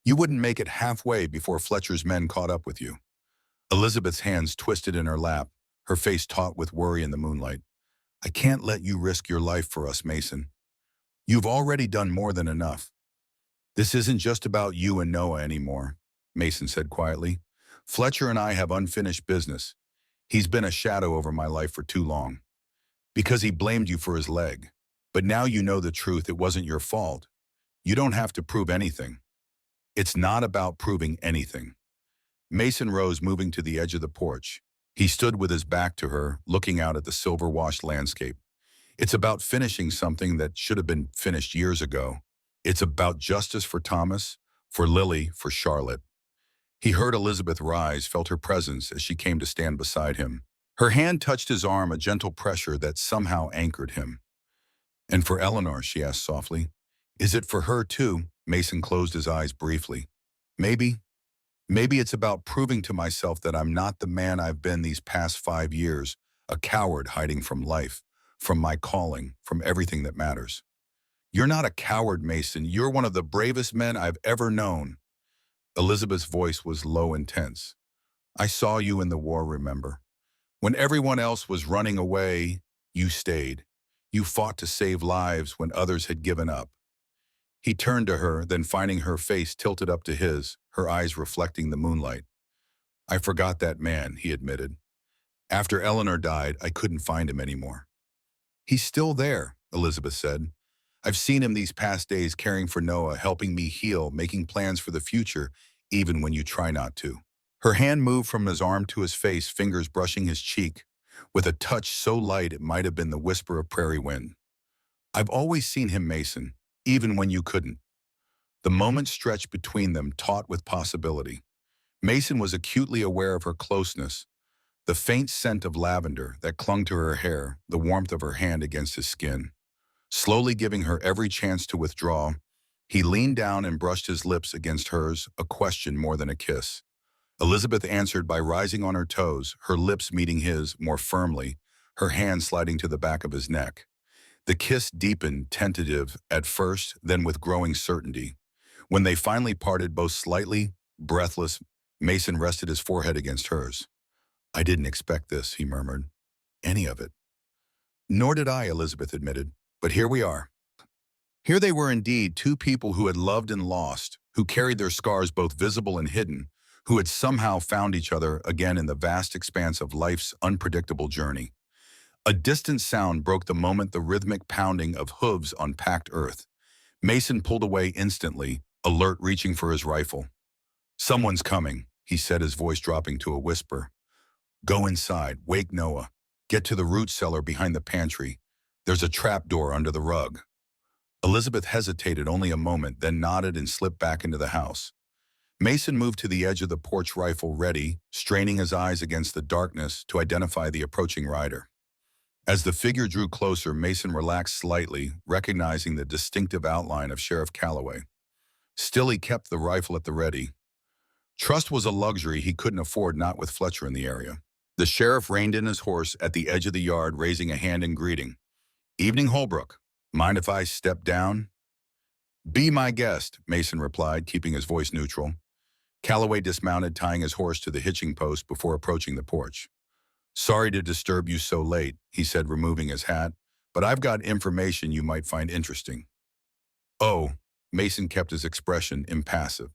You wouldn't make it halfway before Fletcher's men caught up with you. Elizabeth's hands twisted in her lap, her face taut with worry in the moonlight. I can't let you risk your life for us, Mason. You've already done more than enough. This isn't just about you and Noah anymore, Mason said quietly. Fletcher and I have unfinished business. He's been a shadow over my life for too long. Because he blamed you for his leg. But now you know the truth, it wasn't your fault. You don't have to prove anything. It's not about proving anything. Mason rose, moving to the edge of the porch. He stood with his back to her, looking out at the silver-washed landscape. It's about finishing something that should have been finished years ago. It's about justice for Thomas, for Lily, for Charlotte. He heard Elizabeth rise, felt her presence as she came to stand beside him. Her hand touched his arm, a gentle pressure that somehow anchored him. And for Eleanor, she asked softly. Is it for her too? Mason closed his eyes briefly. Maybe. Maybe it's about proving to myself that I'm not the man I've been these past 5 years, a coward hiding from life, from my calling, from everything that matters. You're not a coward, Mason. You're one of the bravest men I've ever known. Elizabeth's voice was low and tense. I saw you in the war, remember? When everyone else was running away, you stayed. You fought to save lives when others had given up. He turned to her, then finding her face tilted up to his, her eyes reflecting the moonlight. I forgot that man, he admitted. After Eleanor died, I couldn't find him anymore. He's still there, Elizabeth said. I've seen him these past days caring for Noah, helping me heal, making plans for the future, even when you try not to. Her hand moved from his arm to his face, fingers brushing his cheek, with a touch so light it might have been the whisper of prairie wind. I've always seen him, Mason, even when you couldn't. The moment stretched between them, taut with possibility. Mason was acutely aware of her closeness, the faint scent of lavender that clung to her hair, the warmth of her hand against his skin. Slowly giving her every chance to withdraw, he leaned down and brushed his lips against hers, a question more than a kiss. Elizabeth answered by rising on her toes, her lips meeting his more firmly, her hand sliding to the back of his neck. The kiss deepened, tentative at first, then with growing certainty. When they finally parted, both slightly, breathless, Mason rested his forehead against hers. "I didn't expect this," he murmured. "Any of it." "Nor did I," Elizabeth admitted. "But here we are." Here they were indeed, two people who had loved and lost, who carried their scars both visible and hidden, who had somehow found each other again in the vast expanse of life's unpredictable journey. A distant sound broke the moment, the rhythmic pounding of hooves on packed earth. Mason pulled away instantly, alert, reaching for his rifle. "Someone's coming," he said, his voice dropping to a whisper. "Go inside, wake Noah. Get to the root cellar behind the pantry. There's a trap door under the rug." Elizabeth hesitated only a moment, then nodded and slipped back into the house. Mason moved to the edge of the porch, rifle ready, straining his eyes against the darkness to identify the approaching rider. As the figure drew closer, Mason relaxed slightly, recognizing the distinctive outline of Sheriff Calloway. Still, he kept the rifle at the ready. Trust was a luxury he couldn't afford, not with Fletcher in the area. The sheriff reined in his horse at the edge of the yard, raising a hand in greeting. "Evening, Holbrook. Mind if I step down?" "Be my guest," Mason replied, keeping his voice neutral. Calloway dismounted, tying his horse to the hitching post before approaching the porch. "Sorry to disturb you so late," he said, removing his hat, "but I've got information you might find interesting." "Oh," Mason kept his expression impassive.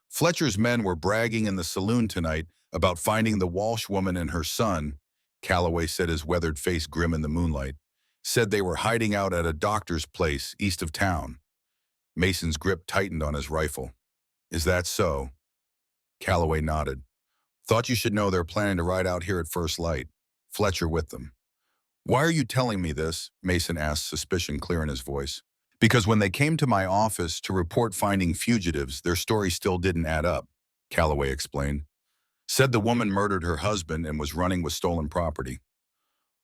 "Fletcher's men were bragging in the saloon tonight about finding the Walsh woman and her son," Calloway said, his weathered face grim in the moonlight. "Said they were hiding out at a doctor's place east of town." Mason's grip tightened on his rifle. "Is that so?" Calloway nodded. "Thought you should know they're planning to ride out here at first light. Fletcher with them." "Why are you telling me this?" Mason asked, suspicion clear in his voice. "Because when they came to my office to report finding fugitives, their story still didn't add up," Calloway explained. "Said the woman murdered her husband and was running with stolen property.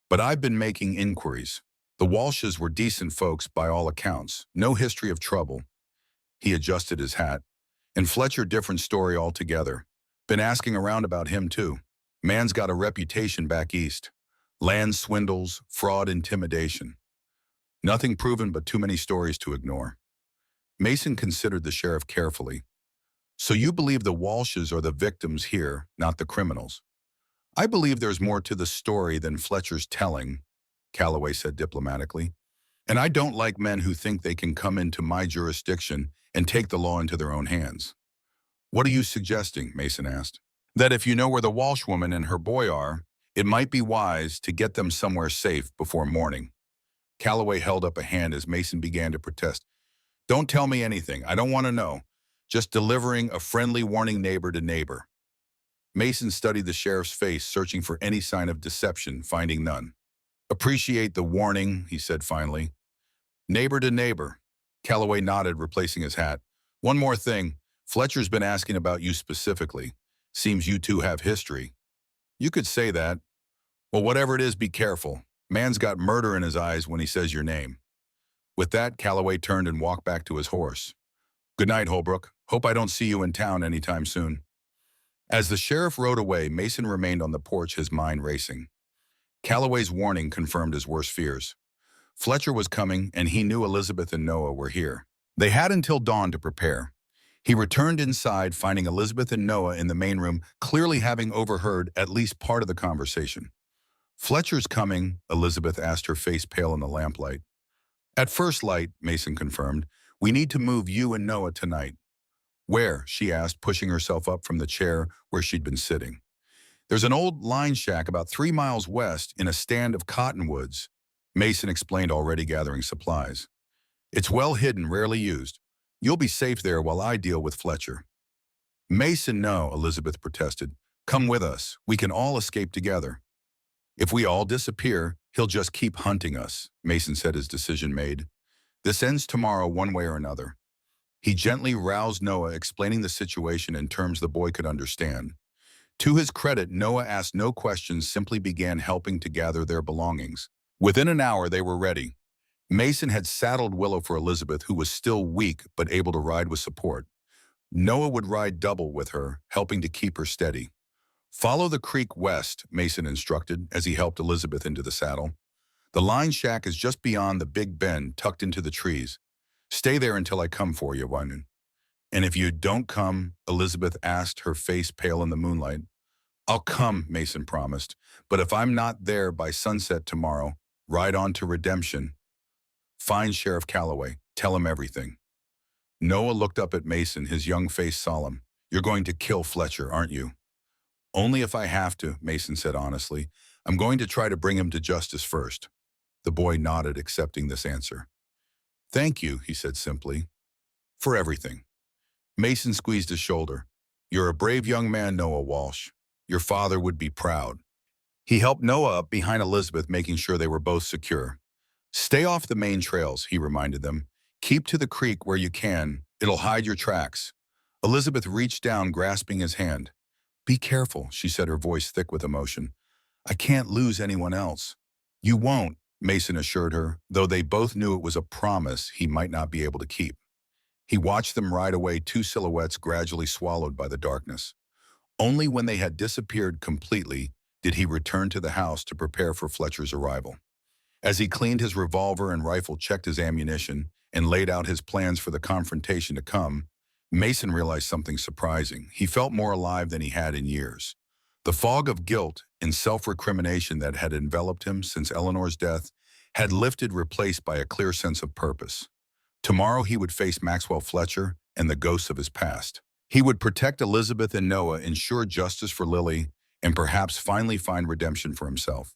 But I've been making inquiries. The Walshes were decent folks by all accounts, no history of trouble." He adjusted his hat. "And Fletcher, different story altogether. Been asking around about him too. Man's got a reputation back east. Land swindles, fraud, intimidation. Nothing proven, but too many stories to ignore." Mason considered the sheriff carefully. "So you believe the Walshes are the victims here, not the criminals?" "I believe there's more to the story than Fletcher's telling," Calloway said diplomatically. "And I don't like men who think they can come into my jurisdiction and take the law into their own hands." "What are you suggesting?" Mason asked. "That if you know where the Walsh woman and her boy are, it might be wise to get them somewhere safe before morning." Calloway held up a hand as Mason began to protest. "Don't tell me anything. I don't want to know. Just delivering a friendly warning, neighbor to neighbor." Mason studied the sheriff's face, searching for any sign of deception, finding none. "Appreciate the warning," he said finally. "Neighbor to neighbor." Calloway nodded, replacing his hat. "One more thing. Fletcher's been asking about you specifically. Seems you two have history." "You could say that." "Well, whatever it is, be careful. Man's got murder in his eyes when he says your name." With that, Calloway turned and walked back to his horse. "Good night, Holbrook. Hope I don't see you in town anytime soon." As the sheriff rode away, Mason remained on the porch, his mind racing. Calloway's warning confirmed his worst fears. Fletcher was coming, and he knew Elizabeth and Noah were here. They had until dawn to prepare. He returned inside, finding Elizabeth and Noah in the main room, clearly having overheard at least part of the conversation. "Fletcher's coming," Elizabeth asked, her face pale in the lamplight. "At first light," Mason confirmed. "We need to move you and Noah tonight." "Where?" she asked, pushing herself up from the chair where she'd been sitting. "There's an old line shack about 3 miles west in a stand of cottonwoods," Mason explained, already gathering supplies. "It's well hidden, rarely used. You'll be safe there while I deal with Fletcher." "Mason, no," Elizabeth protested. "Come with us. We can all escape together." "If we all disappear, he'll just keep hunting us," Mason said, his decision made. "This ends tomorrow one way or another." He gently roused Noah, explaining the situation in terms the boy could understand. To his credit, Noah asked no questions, simply began helping to gather their belongings. Within an hour, they were ready. Mason had saddled Willow for Elizabeth, who was still weak but able to ride with support. Noah would ride double with her, helping to keep her steady. Follow the creek west, Mason instructed as he helped Elizabeth into the saddle. The line shack is just beyond the big bend tucked into the trees. Stay there until I come for you, Wyman. And if you don't come, Elizabeth asked, her face pale in the moonlight. I'll come, Mason promised. But if I'm not there by sunset tomorrow, ride on to redemption. Find Sheriff Calloway. Tell him everything. Noah looked up at Mason, his young face solemn. You're going to kill Fletcher, aren't you? Only if I have to, Mason said honestly. I'm going to try to bring him to justice first. The boy nodded, accepting this answer. Thank you, he said simply, for everything. Mason squeezed his shoulder. You're a brave young man, Noah Walsh. Your father would be proud. He helped Noah up behind Elizabeth, making sure they were both secure. Stay off the main trails, he reminded them. Keep to the creek where you can. It'll hide your tracks. Elizabeth reached down, grasping his hand. Be careful, she said, her voice thick with emotion. I can't lose anyone else. You won't, Mason assured her, though they both knew it was a promise he might not be able to keep. He watched them ride away, two silhouettes gradually swallowed by the darkness. Only when they had disappeared completely did he return to the house to prepare for Fletcher's arrival. As he cleaned his revolver and rifle, checked his ammunition, and laid out his plans for the confrontation to come, Mason realized something surprising. He felt more alive than he had in years. The fog of guilt and self-recrimination that had enveloped him since Eleanor's death had lifted, replaced by a clear sense of purpose. Tomorrow he would face Maxwell Fletcher and the ghosts of his past. He would protect Elizabeth and Noah, ensure justice for Lily, and perhaps finally find redemption for himself.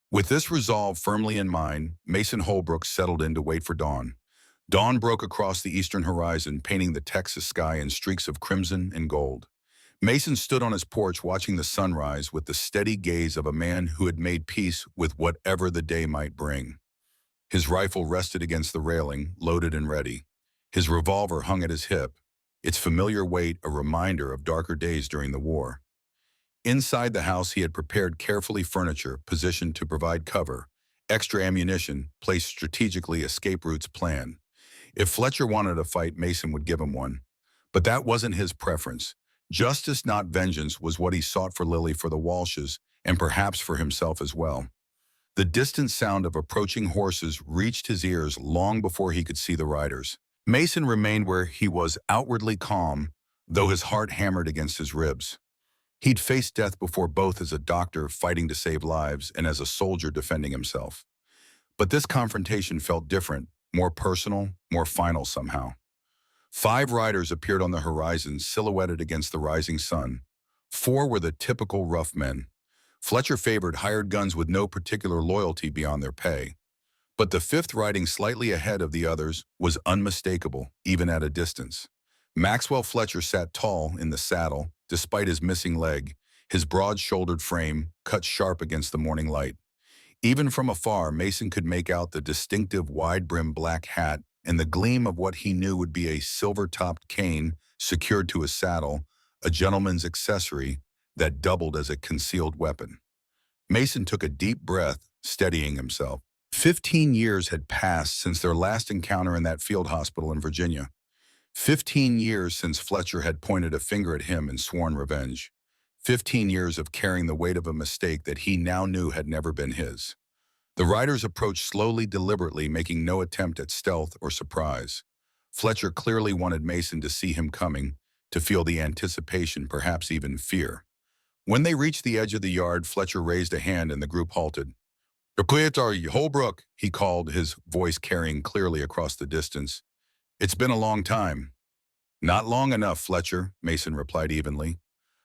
With this resolve firmly in mind, Mason Holbrook settled in to wait for dawn. Dawn broke across the eastern horizon, painting the Texas sky in streaks of crimson and gold. Mason stood on his porch watching the sunrise with the steady gaze of a man who had made peace with whatever the day might bring. His rifle rested against the railing, loaded and ready. His revolver hung at his hip, its familiar weight a reminder of darker days during the war. Inside the house, he had prepared carefully furniture positioned to provide cover, extra ammunition placed strategically, escape routes planned. If Fletcher wanted a fight, Mason would give him one. But that wasn't his preference. Justice, not vengeance, was what he sought for Lily, for the Walshes, and perhaps for himself as well. The distant sound of approaching horses reached his ears long before he could see the riders. Mason remained where he was, outwardly calm, though his heart hammered against his ribs. He'd faced death before, both as a doctor fighting to save lives and as a soldier defending himself. But this confrontation felt different, more personal, more final somehow. 5 riders appeared on the horizon, silhouetted against the rising sun. 4 were the typical rough men. Fletcher favored hired guns with no particular loyalty beyond their pay. But the 5th, riding slightly ahead of the others, was unmistakable, even at a distance. Maxwell Fletcher sat tall in the saddle, despite his missing leg, his broad-shouldered frame cut sharp against the morning light. Even from afar, Mason could make out the distinctive wide-brimmed black hat and the gleam of what he knew would be a silver-topped cane secured to his saddle, a gentleman's accessory that doubled as a concealed weapon. Mason took a deep breath, steadying himself. 15 years had passed since their last encounter in that field hospital in Virginia. 15 years since Fletcher had pointed a finger at him and sworn revenge. 15 years of carrying the weight of a mistake that he now knew had never been his. The riders approached slowly, deliberately, making no attempt at stealth or surprise. Fletcher clearly wanted Mason to see him coming, to feel the anticipation, perhaps even fear. When they reached the edge of the yard, Fletcher raised a hand and the group halted. "Proprietor Holbrook," he called, his voice carrying clearly across the distance. "It's been a long time." "Not long enough, Fletcher," Mason replied evenly.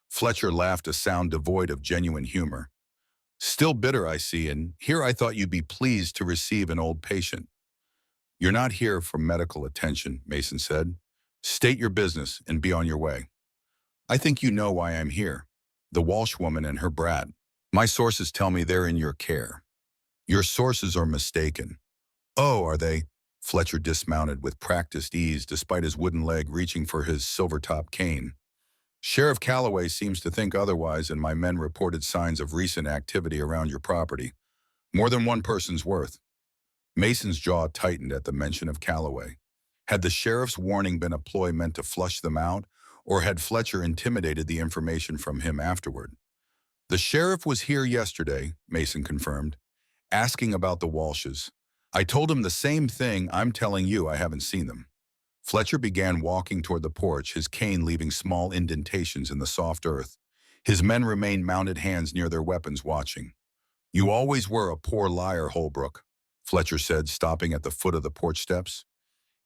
Fletcher laughed, a sound devoid of genuine humor. "Still bitter, I see, and here I thought you'd be pleased to receive an old patient." "You're not here for medical attention," Mason said. "State your business and be on your way." "I think you know why I'm here. The Walsh woman and her brat. My sources tell me they're in your care." "Your sources are mistaken." "Oh, are they?" Fletcher dismounted with practiced ease, despite his wooden leg reaching for his silver-top cane. Sheriff Calloway seems to think otherwise, and my men reported signs of recent activity around your property. More than one person's worth. Mason's jaw tightened at the mention of Calloway. Had the sheriff's warning been a ploy meant to flush them out, or had Fletcher intimidated the information from him afterward? The sheriff was here yesterday, Mason confirmed, asking about the Walshes. I told him the same thing I'm telling you. I haven't seen them. Fletcher began walking toward the porch, his cane leaving small indentations in the soft earth. His men remained mounted, hands near their weapons, watching. You always were a poor liar, Holbrook, Fletcher said, stopping at the foot of the porch steps.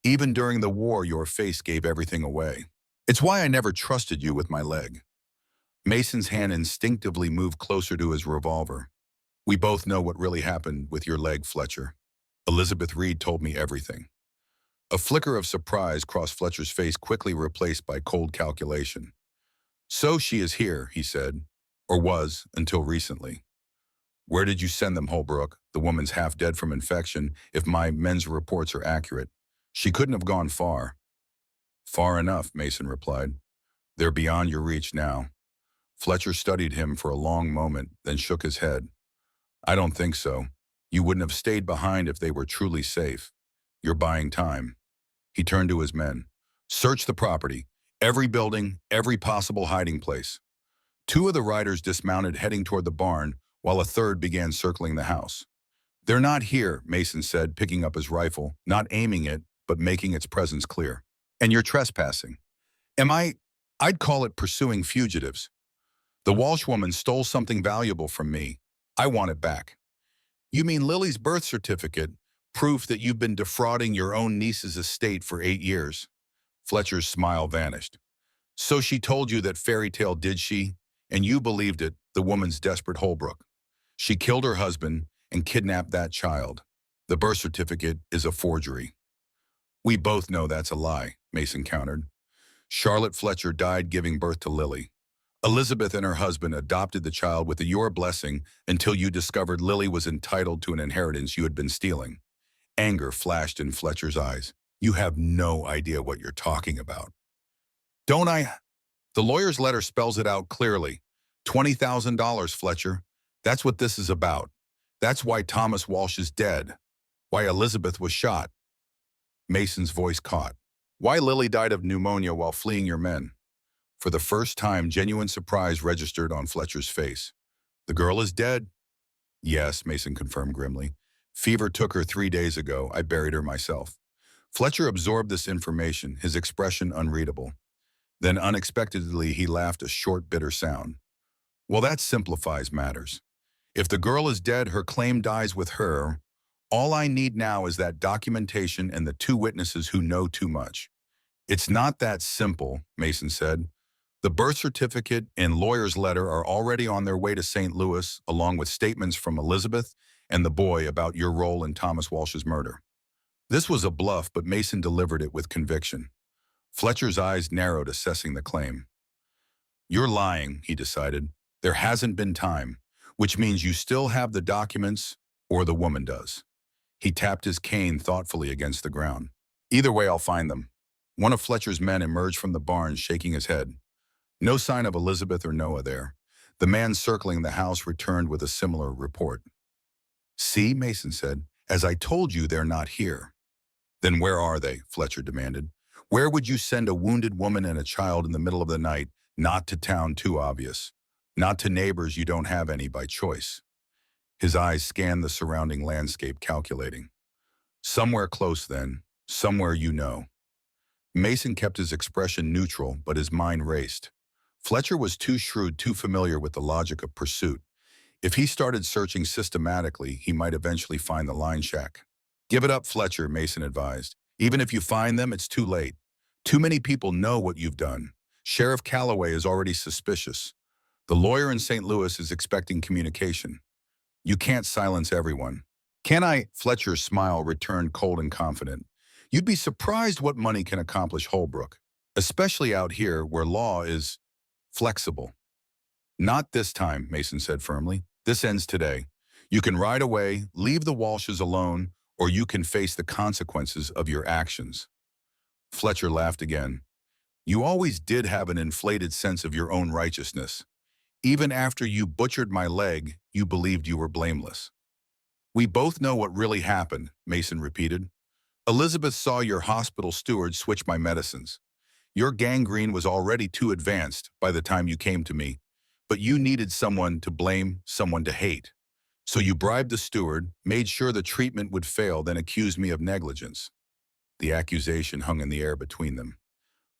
Even during the war, your face gave everything away. It's why I never trusted you with my leg. Mason's hand instinctively moved closer to his revolver. We both know what really happened with your leg, Fletcher. Elizabeth Reed told me everything. A flicker of surprise crossed Fletcher's face, quickly replaced by cold calculation. So she is here, he said, or was until recently. Where did you send them, Holbrook? The woman's half dead from infection, if my men's reports are accurate. She couldn't have gone far. Far enough, Mason replied. They're beyond your reach now. Fletcher studied him for a long moment, then shook his head. I don't think so. You wouldn't have stayed behind if they were truly safe. You're buying time. He turned to his men. Search the property. Every building, every possible hiding place. Two of the riders dismounted, heading toward the barn, while a third began circling the house. They're not here, Mason said, picking up his rifle, not aiming it, but making its presence clear. And you're trespassing. I'd call it pursuing fugitives. The Walsh woman stole something valuable from me. I want it back. You mean Lily's birth certificate, proof that you've been defrauding your own niece's estate for 8 years? Fletcher's smile vanished. So she told you that fairy tale, did she? And you believed it, the woman's desperate, Holbrook. She killed her husband and kidnapped that child. The birth certificate is a forgery. We both know that's a lie, Mason countered. Charlotte Fletcher died giving birth to Lily. Elizabeth and her husband adopted the child with your blessing until you discovered Lily was entitled to an inheritance you had been stealing. Anger flashed in Fletcher's eyes. You have no idea what you're talking about. Don't I? The lawyer's letter spells it out clearly. $20,000, Fletcher. That's what this is about. That's why Thomas Walsh is dead. Why Elizabeth was shot. Mason's voice caught. Why Lily died of pneumonia while fleeing your men. For the first time, genuine surprise registered on Fletcher's face. The girl is dead? Yes, Mason confirmed grimly. Fever took her 3 days ago. I buried her myself. Fletcher absorbed this information, his expression unreadable. Then unexpectedly, he laughed, a short, bitter sound. Well, that simplifies matters. If the girl is dead, her claim dies with her. All I need now is that documentation and the 2 witnesses who know too much. It's not that simple, Mason said. The birth certificate and lawyer's letter are already on their way to St. Louis, along with statements from Elizabeth and the boy about your role in Thomas Walsh's murder. This was a bluff, but Mason delivered it with conviction. Fletcher's eyes narrowed, assessing the claim. You're lying, he decided. There hasn't been time, which means you still have the documents, or the woman does. He tapped his cane thoughtfully against the ground. Either way, I'll find them. One of Fletcher's men emerged from the barn, shaking his head. No sign of Elizabeth or Noah there. The man circling the house returned with a similar report. See, Mason said, as I told you, they're not here. Then where are they? Fletcher demanded. Where would you send a wounded woman and a child in the middle of the night? Not to town, too obvious. Not to neighbors you don't have any by choice. His eyes scanned the surrounding landscape, calculating. Somewhere close then, somewhere you know. Mason kept his expression neutral, but his mind raced. Fletcher was too shrewd, too familiar with the logic of pursuit. If he started searching systematically, he might eventually find the line shack. Give it up, Fletcher, Mason advised. Even if you find them, it's too late. Too many people know what you've done. Sheriff Calloway is already suspicious. The lawyer in St. Louis is expecting communication. You can't silence everyone. Can I? Fletcher's smile returned cold and confident. You'd be surprised what money can accomplish, Holbrook, especially out here where law is flexible. Not this time, Mason said firmly. This ends today. You can ride away, leave the Walshes alone, or you can face the consequences of your actions. Fletcher laughed again. You always did have an inflated sense of your own righteousness. Even after you butchered my leg, you believed you were blameless. We both know what really happened, Mason repeated. Elizabeth saw your hospital steward switch my medicines. Your gangrene was already too advanced by the time you came to me, but you needed someone to blame, someone to hate. So you bribed the steward, made sure the treatment would fail, then accused me of negligence. The accusation hung in the air between them.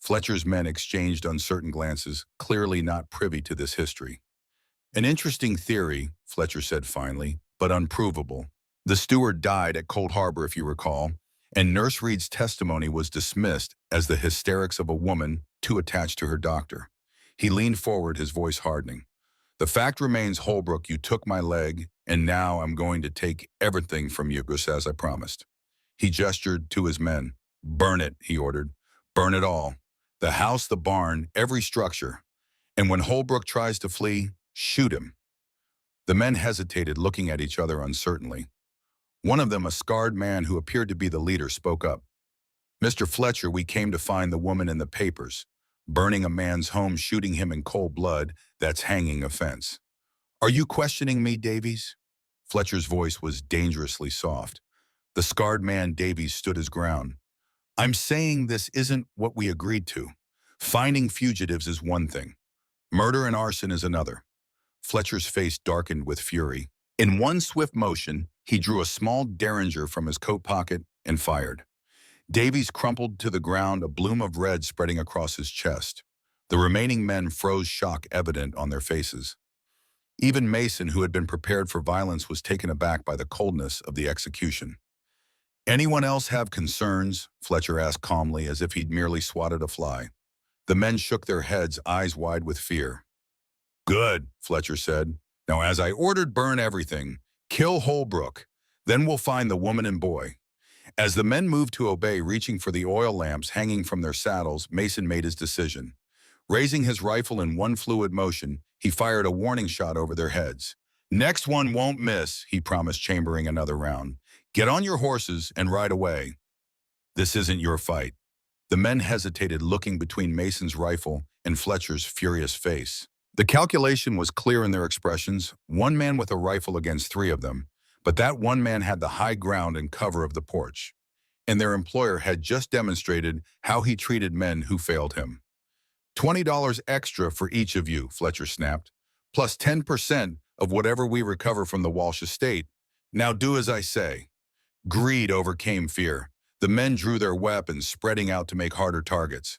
Fletcher's men exchanged uncertain glances, clearly not privy to this history. An interesting theory, Fletcher said finally, but unprovable. The steward died at Cold Harbor, if you recall, and Nurse Reed's testimony was dismissed as the hysterics of a woman too attached to her doctor. He leaned forward, his voice hardening. The fact remains, Holbrook, you took my leg, and now I'm going to take everything from you, just as I promised. He gestured to his men. Burn it, he ordered. Burn it all. The house, the barn, every structure. And when Holbrook tries to flee, shoot him. The men hesitated, looking at each other uncertainly. One of them, a scarred man who appeared to be the leader, spoke up. Mr. Fletcher, we came to find the woman in the papers. Burning a man's home, shooting him in cold blood, that's hanging offense. Are you questioning me, Davies? Fletcher's voice was dangerously soft. The scarred man, Davies, stood his ground. I'm saying this isn't what we agreed to. Finding fugitives is one thing. Murder and arson is another. Fletcher's face darkened with fury. In one swift motion, he drew a small derringer from his coat pocket and fired. Davies crumpled to the ground, a bloom of red spreading across his chest. The remaining men froze, shock evident on their faces. Even Mason, who had been prepared for violence, was taken aback by the coldness of the execution. Anyone else have concerns? Fletcher asked calmly, as if he'd merely swatted a fly. The men shook their heads, eyes wide with fear. Good, Fletcher said. Now, as I ordered, burn everything. Kill Holbrook. Then we'll find the woman and boy. As the men moved to obey, reaching for the oil lamps hanging from their saddles, Mason made his decision. Raising his rifle in one fluid motion, he fired a warning shot over their heads. Next one won't miss, he promised, chambering another round. Get on your horses and ride away. This isn't your fight. The men hesitated, looking between Mason's rifle and Fletcher's furious face. The calculation was clear in their expressions, one man with a rifle against three of them, but that one man had the high ground and cover of the porch, and their employer had just demonstrated how he treated men who failed him. $20 extra for each of you, Fletcher snapped, plus 10% of whatever we recover from the Walsh estate. Now do as I say. Greed overcame fear. The men drew their weapons, spreading out to make harder targets.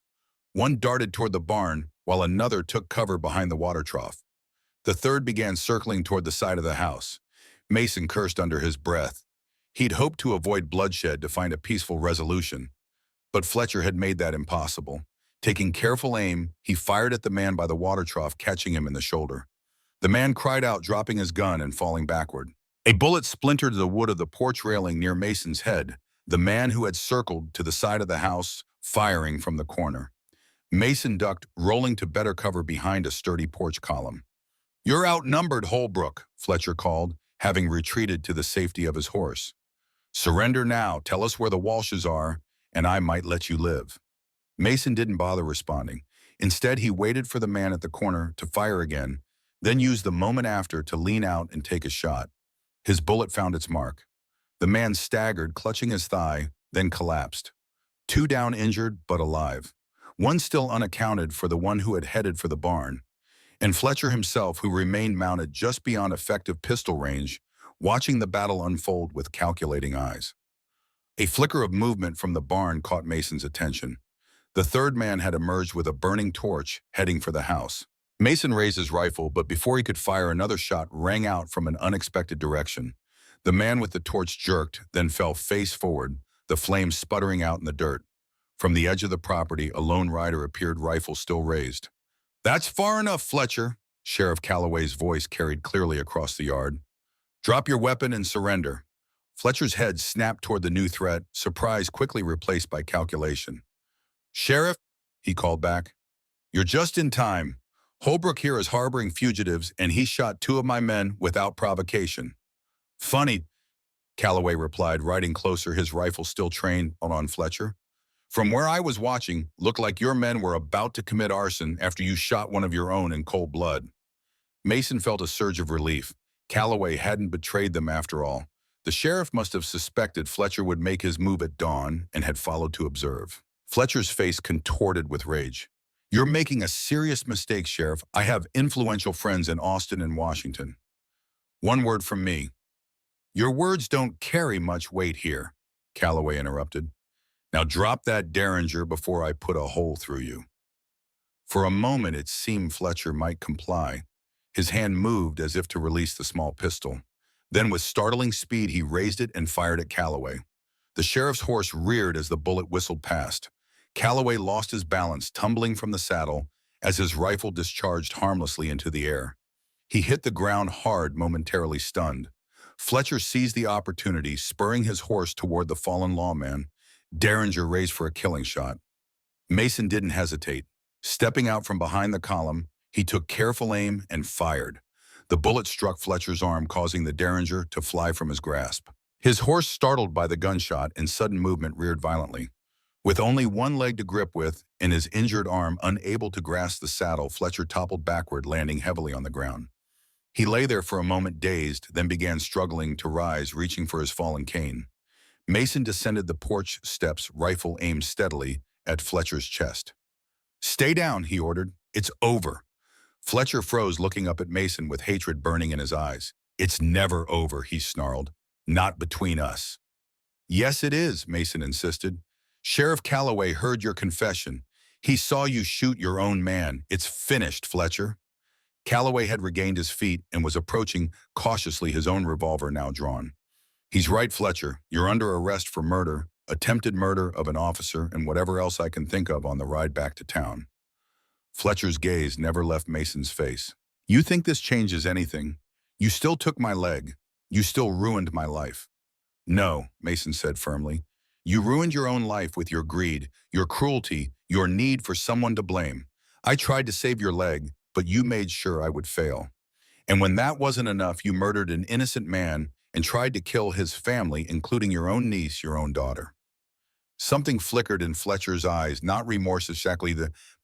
One darted toward the barn, while another took cover behind the water trough. The third began circling toward the side of the house. Mason cursed under his breath. He'd hoped to avoid bloodshed to find a peaceful resolution, but Fletcher had made that impossible. Taking careful aim, he fired at the man by the water trough, catching him in the shoulder. The man cried out, dropping his gun and falling backward. A bullet splintered the wood of the porch railing near Mason's head, the man who had circled to the side of the house, firing from the corner. Mason ducked, rolling to better cover behind a sturdy porch column. You're outnumbered, Holbrook, Fletcher called, having retreated to the safety of his horse. Surrender now, tell us where the Walshes are, and I might let you live. Mason didn't bother responding. Instead, he waited for the man at the corner to fire again, then used the moment after to lean out and take a shot. His bullet found its mark. The man staggered, clutching his thigh, then collapsed. Two down, injured, but alive. One still unaccounted for the one who had headed for the barn, and Fletcher himself, who remained mounted just beyond effective pistol range, watching the battle unfold with calculating eyes. A flicker of movement from the barn caught Mason's attention. The third man had emerged with a burning torch, heading for the house. Mason raised his rifle, but before he could fire, another shot rang out from an unexpected direction. The man with the torch jerked, then fell face forward, the flames sputtering out in the dirt. From the edge of the property, a lone rider appeared, rifle still raised. That's far enough, Fletcher, Sheriff Calloway's voice carried clearly across the yard. Drop your weapon and surrender. Fletcher's head snapped toward the new threat, surprise quickly replaced by calculation. Sheriff, he called back, you're just in time. Holbrook here is harboring fugitives, and he shot two of my men without provocation. Funny, Calloway replied, riding closer, his rifle still trained on Fletcher. From where I was watching, looked like your men were about to commit arson after you shot one of your own in cold blood. Mason felt a surge of relief. Calloway hadn't betrayed them after all. The sheriff must have suspected Fletcher would make his move at dawn and had followed to observe. Fletcher's face contorted with rage. You're making a serious mistake, Sheriff. I have influential friends in Austin and Washington. One word from me. Your words don't carry much weight here, Calloway interrupted. Now drop that derringer before I put a hole through you. For a moment it seemed Fletcher might comply. His hand moved as if to release the small pistol. Then with startling speed he raised it and fired at Calloway. The sheriff's horse reared as the bullet whistled past. Calloway lost his balance, tumbling from the saddle as his rifle discharged harmlessly into the air. He hit the ground hard, momentarily stunned. Fletcher seized the opportunity, spurring his horse toward the fallen lawman. Derringer raised for a killing shot. Mason didn't hesitate. Stepping out from behind the column, he took careful aim and fired. The bullet struck Fletcher's arm, causing the derringer to fly from his grasp. His horse, startled by the gunshot and sudden movement, reared violently. With only one leg to grip with and his injured arm unable to grasp the saddle, Fletcher toppled backward, landing heavily on the ground. He lay there for a moment dazed, then began struggling to rise, reaching for his fallen cane. Mason descended the porch steps, rifle aimed steadily at Fletcher's chest. Stay down, he ordered. It's over. Fletcher froze, looking up at Mason with hatred burning in his eyes. It's never over, he snarled. Not between us. Yes, it is, Mason insisted. Sheriff Calloway heard your confession. He saw you shoot your own man. It's finished, Fletcher. Calloway had regained his feet and was approaching cautiously, his own revolver now drawn. He's right, Fletcher. You're under arrest for murder, attempted murder of an officer, and whatever else I can think of on the ride back to town. Fletcher's gaze never left Mason's face. You think this changes anything? You still took my leg. You still ruined my life. No, Mason said firmly. You ruined your own life with your greed, your cruelty, your need for someone to blame. I tried to save your leg, but you made sure I would fail. And when that wasn't enough, you murdered an innocent man and tried to kill his family, including your own niece, your own daughter. Something flickered in Fletcher's eyes, not remorse exactly,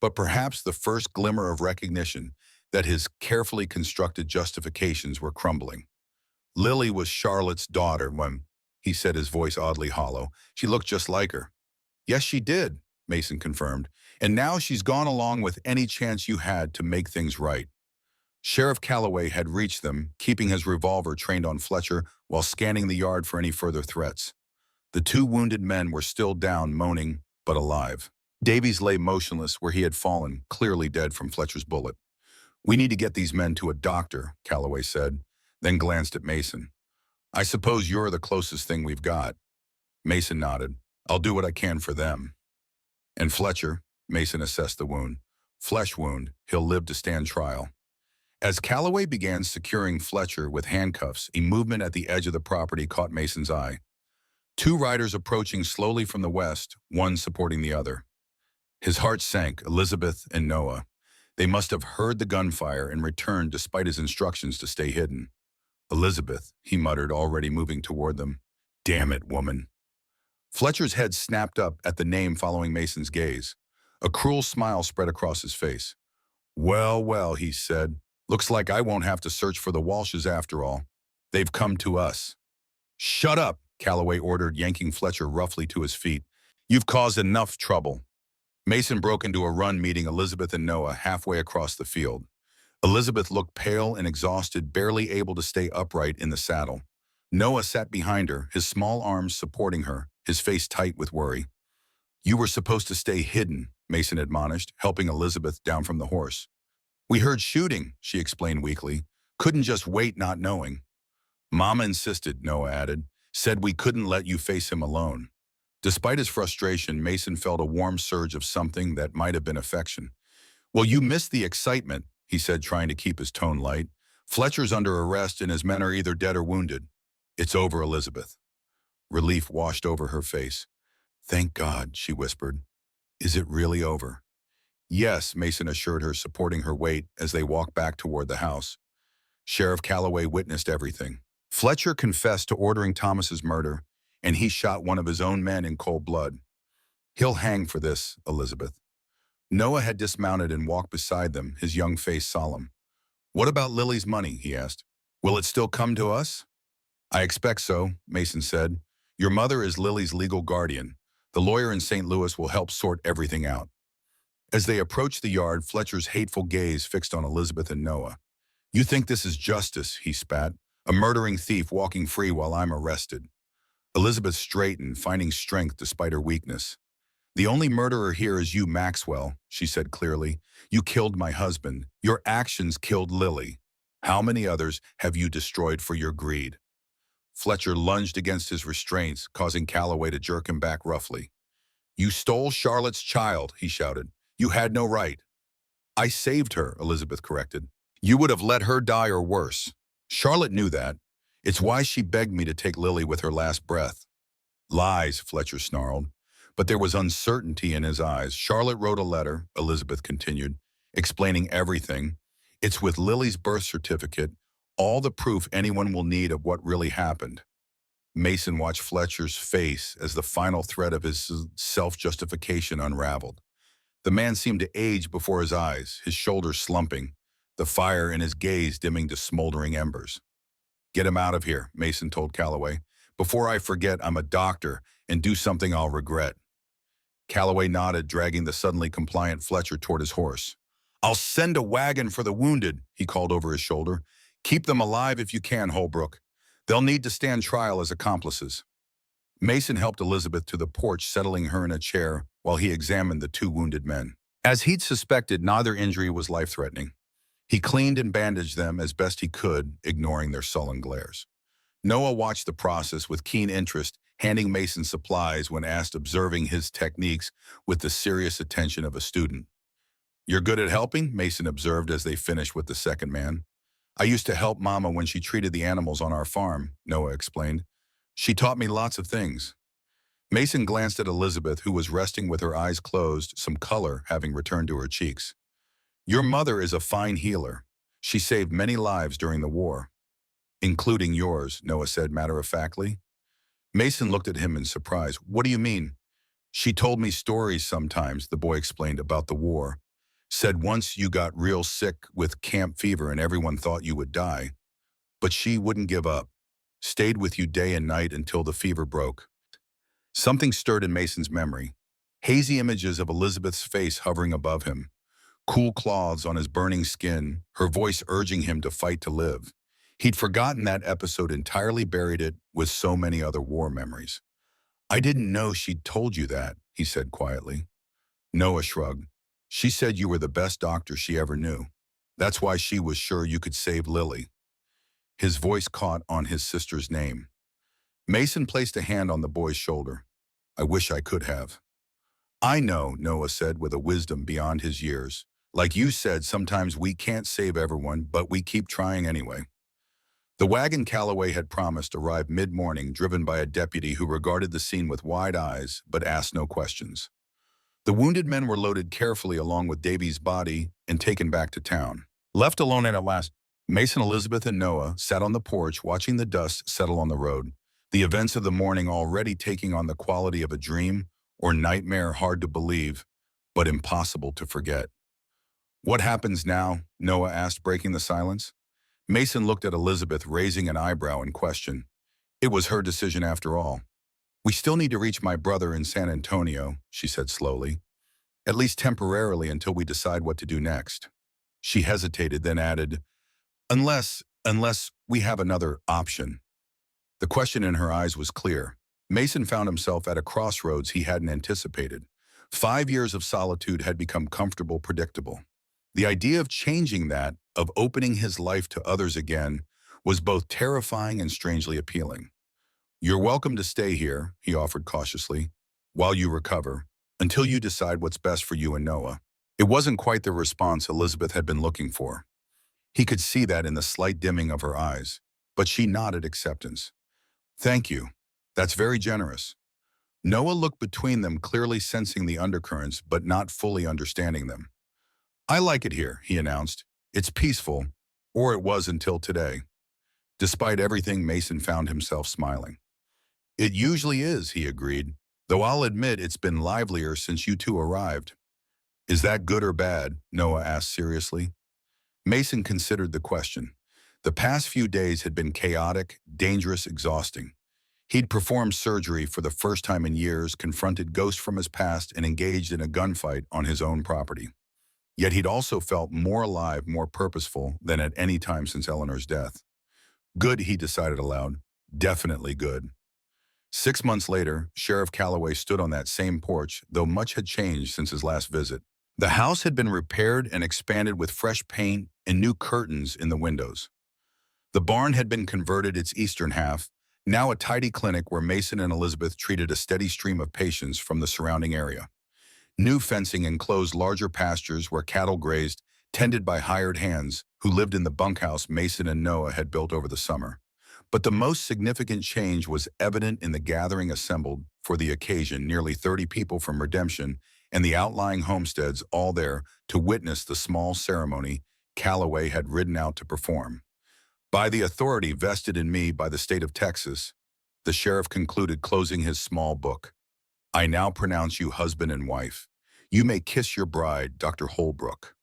but perhaps the first glimmer of recognition that his carefully constructed justifications were crumbling. Lily was Charlotte's daughter he said, his voice oddly hollow. She looked just like her. Yes, she did, Mason confirmed. And now she's gone along with any chance you had to make things right. Sheriff Calloway had reached them, keeping his revolver trained on Fletcher while scanning the yard for any further threats. The two wounded men were still down, moaning, but alive. Davies lay motionless where he had fallen, clearly dead from Fletcher's bullet. We need to get these men to a doctor, Calloway said, then glanced at Mason. I suppose you're the closest thing we've got. Mason nodded. I'll do what I can for them. And Fletcher, Mason assessed the wound. Flesh wound, he'll live to stand trial. As Calloway began securing Fletcher with handcuffs, a movement at the edge of the property caught Mason's eye. Two riders approaching slowly from the west, one supporting the other. His heart sank, Elizabeth and Noah. They must have heard the gunfire and returned despite his instructions to stay hidden. Elizabeth, he muttered, already moving toward them. Damn it, woman. Fletcher's head snapped up at the name following Mason's gaze. A cruel smile spread across his face. Well, well, he said. Looks like I won't have to search for the Walshes after all. They've come to us. Shut up, Calloway ordered, yanking Fletcher roughly to his feet. You've caused enough trouble. Mason broke into a run, meeting Elizabeth and Noah halfway across the field. Elizabeth looked pale and exhausted, barely able to stay upright in the saddle. Noah sat behind her, his small arms supporting her, his face tight with worry. You were supposed to stay hidden, Mason admonished, helping Elizabeth down from the horse. We heard shooting, she explained weakly. Couldn't just wait not knowing. Mama insisted, Noah added. Said we couldn't let you face him alone. Despite his frustration, Mason felt a warm surge of something that might have been affection. Well, you missed the excitement, he said, trying to keep his tone light. Fletcher's under arrest and his men are either dead or wounded. It's over, Elizabeth. Relief washed over her face. Thank God, she whispered. Is it really over? Yes, Mason assured her, supporting her weight as they walked back toward the house. Sheriff Calloway witnessed everything. Fletcher confessed to ordering Thomas's murder, and he shot one of his own men in cold blood. He'll hang for this, Elizabeth. Noah had dismounted and walked beside them, his young face solemn. What about Lily's money, he asked. Will it still come to us? I expect so, Mason said. Your mother is Lily's legal guardian. The lawyer in St. Louis will help sort everything out. As they approached the yard, Fletcher's hateful gaze fixed on Elizabeth and Noah. You think this is justice, he spat. A murdering thief walking free while I'm arrested. Elizabeth straightened, finding strength despite her weakness. The only murderer here is you, Maxwell, she said clearly. You killed my husband. Your actions killed Lily. How many others have you destroyed for your greed? Fletcher lunged against his restraints, causing Calloway to jerk him back roughly. You stole Charlotte's child, he shouted. You had no right. I saved her, Elizabeth corrected. You would have let her die or worse. Charlotte knew that. It's why she begged me to take Lily with her last breath. Lies, Fletcher snarled. But there was uncertainty in his eyes. Charlotte wrote a letter, Elizabeth continued, explaining everything. It's with Lily's birth certificate, all the proof anyone will need of what really happened. Mason watched Fletcher's face as the final thread of his self-justification unraveled. The man seemed to age before his eyes, his shoulders slumping, the fire in his gaze dimming to smoldering embers. Get him out of here, Mason told Calloway. Before I forget, I'm a doctor and do something I'll regret. Calloway nodded, dragging the suddenly compliant Fletcher toward his horse. I'll send a wagon for the wounded, he called over his shoulder. Keep them alive if you can, Holbrook. They'll need to stand trial as accomplices. Mason helped Elizabeth to the porch, settling her in a chair while he examined the two wounded men. As he'd suspected, neither injury was life-threatening. He cleaned and bandaged them as best he could, ignoring their sullen glares. Noah watched the process with keen interest, handing Mason supplies when asked, observing his techniques with the serious attention of a student. You're good at helping, Mason observed as they finished with the second man. I used to help Mama when she treated the animals on our farm, Noah explained. She taught me lots of things. Mason glanced at Elizabeth, who was resting with her eyes closed, some color having returned to her cheeks. Your mother is a fine healer. She saved many lives during the war. Including yours, Noah said matter-of-factly. Mason looked at him in surprise. What do you mean? She told me stories sometimes, the boy explained, about the war. Said once you got real sick with camp fever and everyone thought you would die. But she wouldn't give up. Stayed with you day and night until the fever broke. Something stirred in Mason's memory. Hazy images of Elizabeth's face hovering above him. Cool cloths on his burning skin, her voice urging him to fight to live. He'd forgotten that episode entirely, buried it with so many other war memories. I didn't know she'd told you that, he said quietly. Noah shrugged. She said you were the best doctor she ever knew. That's why she was sure you could save Lily. His voice caught on his sister's name. Mason placed a hand on the boy's shoulder. I wish I could have. I know, Noah said with a wisdom beyond his years. Like you said, sometimes we can't save everyone, but we keep trying anyway. The wagon Calloway had promised arrived mid-morning, driven by a deputy who regarded the scene with wide eyes but asked no questions. The wounded men were loaded carefully along with Davy's body and taken back to town. Left alone at last, Mason, Elizabeth, and Noah sat on the porch watching the dust settle on the road, the events of the morning already taking on the quality of a dream or nightmare hard to believe, but impossible to forget. What happens now? Noah asked, breaking the silence. Mason looked at Elizabeth, raising an eyebrow in question. It was her decision after all. We still need to reach my brother in San Antonio, she said slowly. At least temporarily until we decide what to do next. She hesitated, then added, Unless we have another option. The question in her eyes was clear. Mason found himself at a crossroads he hadn't anticipated. 5 years of solitude had become comfortable, predictable. The idea of changing that, of opening his life to others again, was both terrifying and strangely appealing. You're welcome to stay here, he offered cautiously, while you recover, until you decide what's best for you and Noah. It wasn't quite the response Elizabeth had been looking for. He could see that in the slight dimming of her eyes, but she nodded acceptance. Thank you. That's very generous. Noah looked between them, clearly sensing the undercurrents, but not fully understanding them. I like it here, he announced. It's peaceful, or it was until today. Despite everything, Mason found himself smiling. It usually is, he agreed. Though I'll admit it's been livelier since you two arrived. Is that good or bad? Noah asked seriously. Mason considered the question. The past few days had been chaotic, dangerous, exhausting. He'd performed surgery for the first time in years, confronted ghosts from his past, and engaged in a gunfight on his own property. Yet he'd also felt more alive, more purposeful than at any time since Eleanor's death. Good, he decided aloud. Definitely good. 6 months later, Sheriff Calloway stood on that same porch, though much had changed since his last visit. The house had been repaired and expanded with fresh paint and new curtains in the windows. The barn had been converted its eastern half, now a tidy clinic where Mason and Elizabeth treated a steady stream of patients from the surrounding area. New fencing enclosed larger pastures where cattle grazed, tended by hired hands who lived in the bunkhouse Mason and Noah had built over the summer. But the most significant change was evident in the gathering assembled for the occasion, nearly 30 people from Redemption and the outlying homesteads, all there to witness the small ceremony Calloway had ridden out to perform. By the authority vested in me by the state of Texas, the sheriff concluded, closing his small book. I now pronounce you husband and wife. You may kiss your bride, Dr. Holbrook.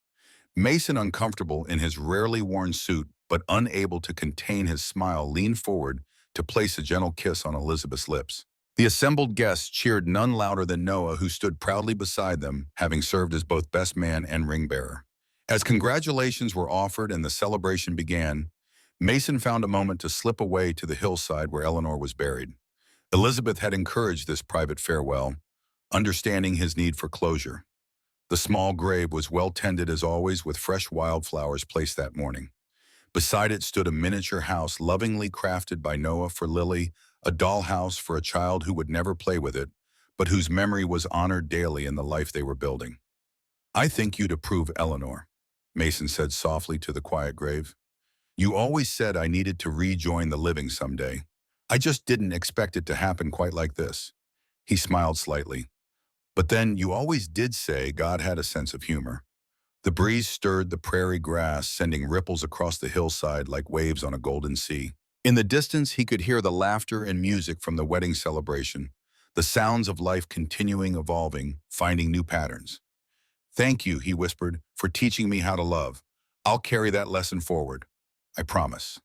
Mason, uncomfortable in his rarely worn suit, but unable to contain his smile, leaned forward to place a gentle kiss on Elizabeth's lips. The assembled guests cheered none louder than Noah, who stood proudly beside them, having served as both best man and ring bearer. As congratulations were offered and the celebration began, Mason found a moment to slip away to the hillside where Eleanor was buried. Elizabeth had encouraged this private farewell, understanding his need for closure. The small grave was well tended as always, with fresh wildflowers placed that morning. Beside it stood a miniature house lovingly crafted by Noah for Lily, a dollhouse for a child who would never play with it, but whose memory was honored daily in the life they were building. I think you'd approve, Eleanor, Mason said softly to the quiet grave. You always said I needed to rejoin the living someday. I just didn't expect it to happen quite like this. He smiled slightly. But then you always did say God had a sense of humor. The breeze stirred the prairie grass, sending ripples across the hillside like waves on a golden sea. In the distance, he could hear the laughter and music from the wedding celebration, the sounds of life continuing, evolving, finding new patterns. Thank you, he whispered, for teaching me how to love. I'll carry that lesson forward. I promise.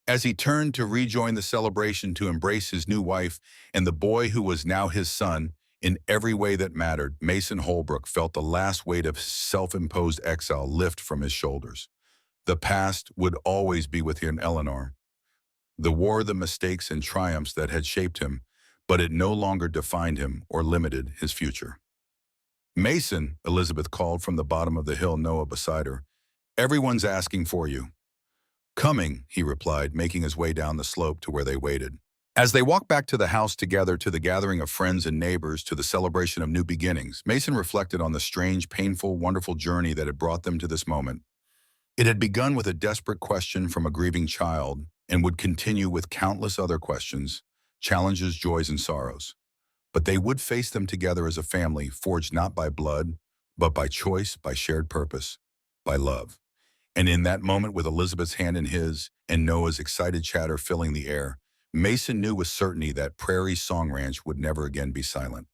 As he turned to rejoin the celebration, to embrace his new wife and the boy who was now his son, in every way that mattered, Mason Holbrook felt the last weight of self-imposed exile lift from his shoulders. The past would always be with him, Eleanor. The war, the mistakes and triumphs that had shaped him, but it no longer defined him or limited his future. Mason, Elizabeth called from the bottom of the hill, Noah beside her. Everyone's asking for you. Coming, he replied, making his way down the slope to where they waited. As they walked back to the house together, to the gathering of friends and neighbors, to the celebration of new beginnings, Mason reflected on the strange, painful, wonderful journey that had brought them to this moment. It had begun with a desperate question from a grieving child and would continue with countless other questions, challenges, joys, and sorrows. But they would face them together as a family, forged not by blood, but by choice, by shared purpose, by love. And in that moment, with Elizabeth's hand in his and Noah's excited chatter filling the air, Mason knew with certainty that Prairie Song Ranch would never again be silent.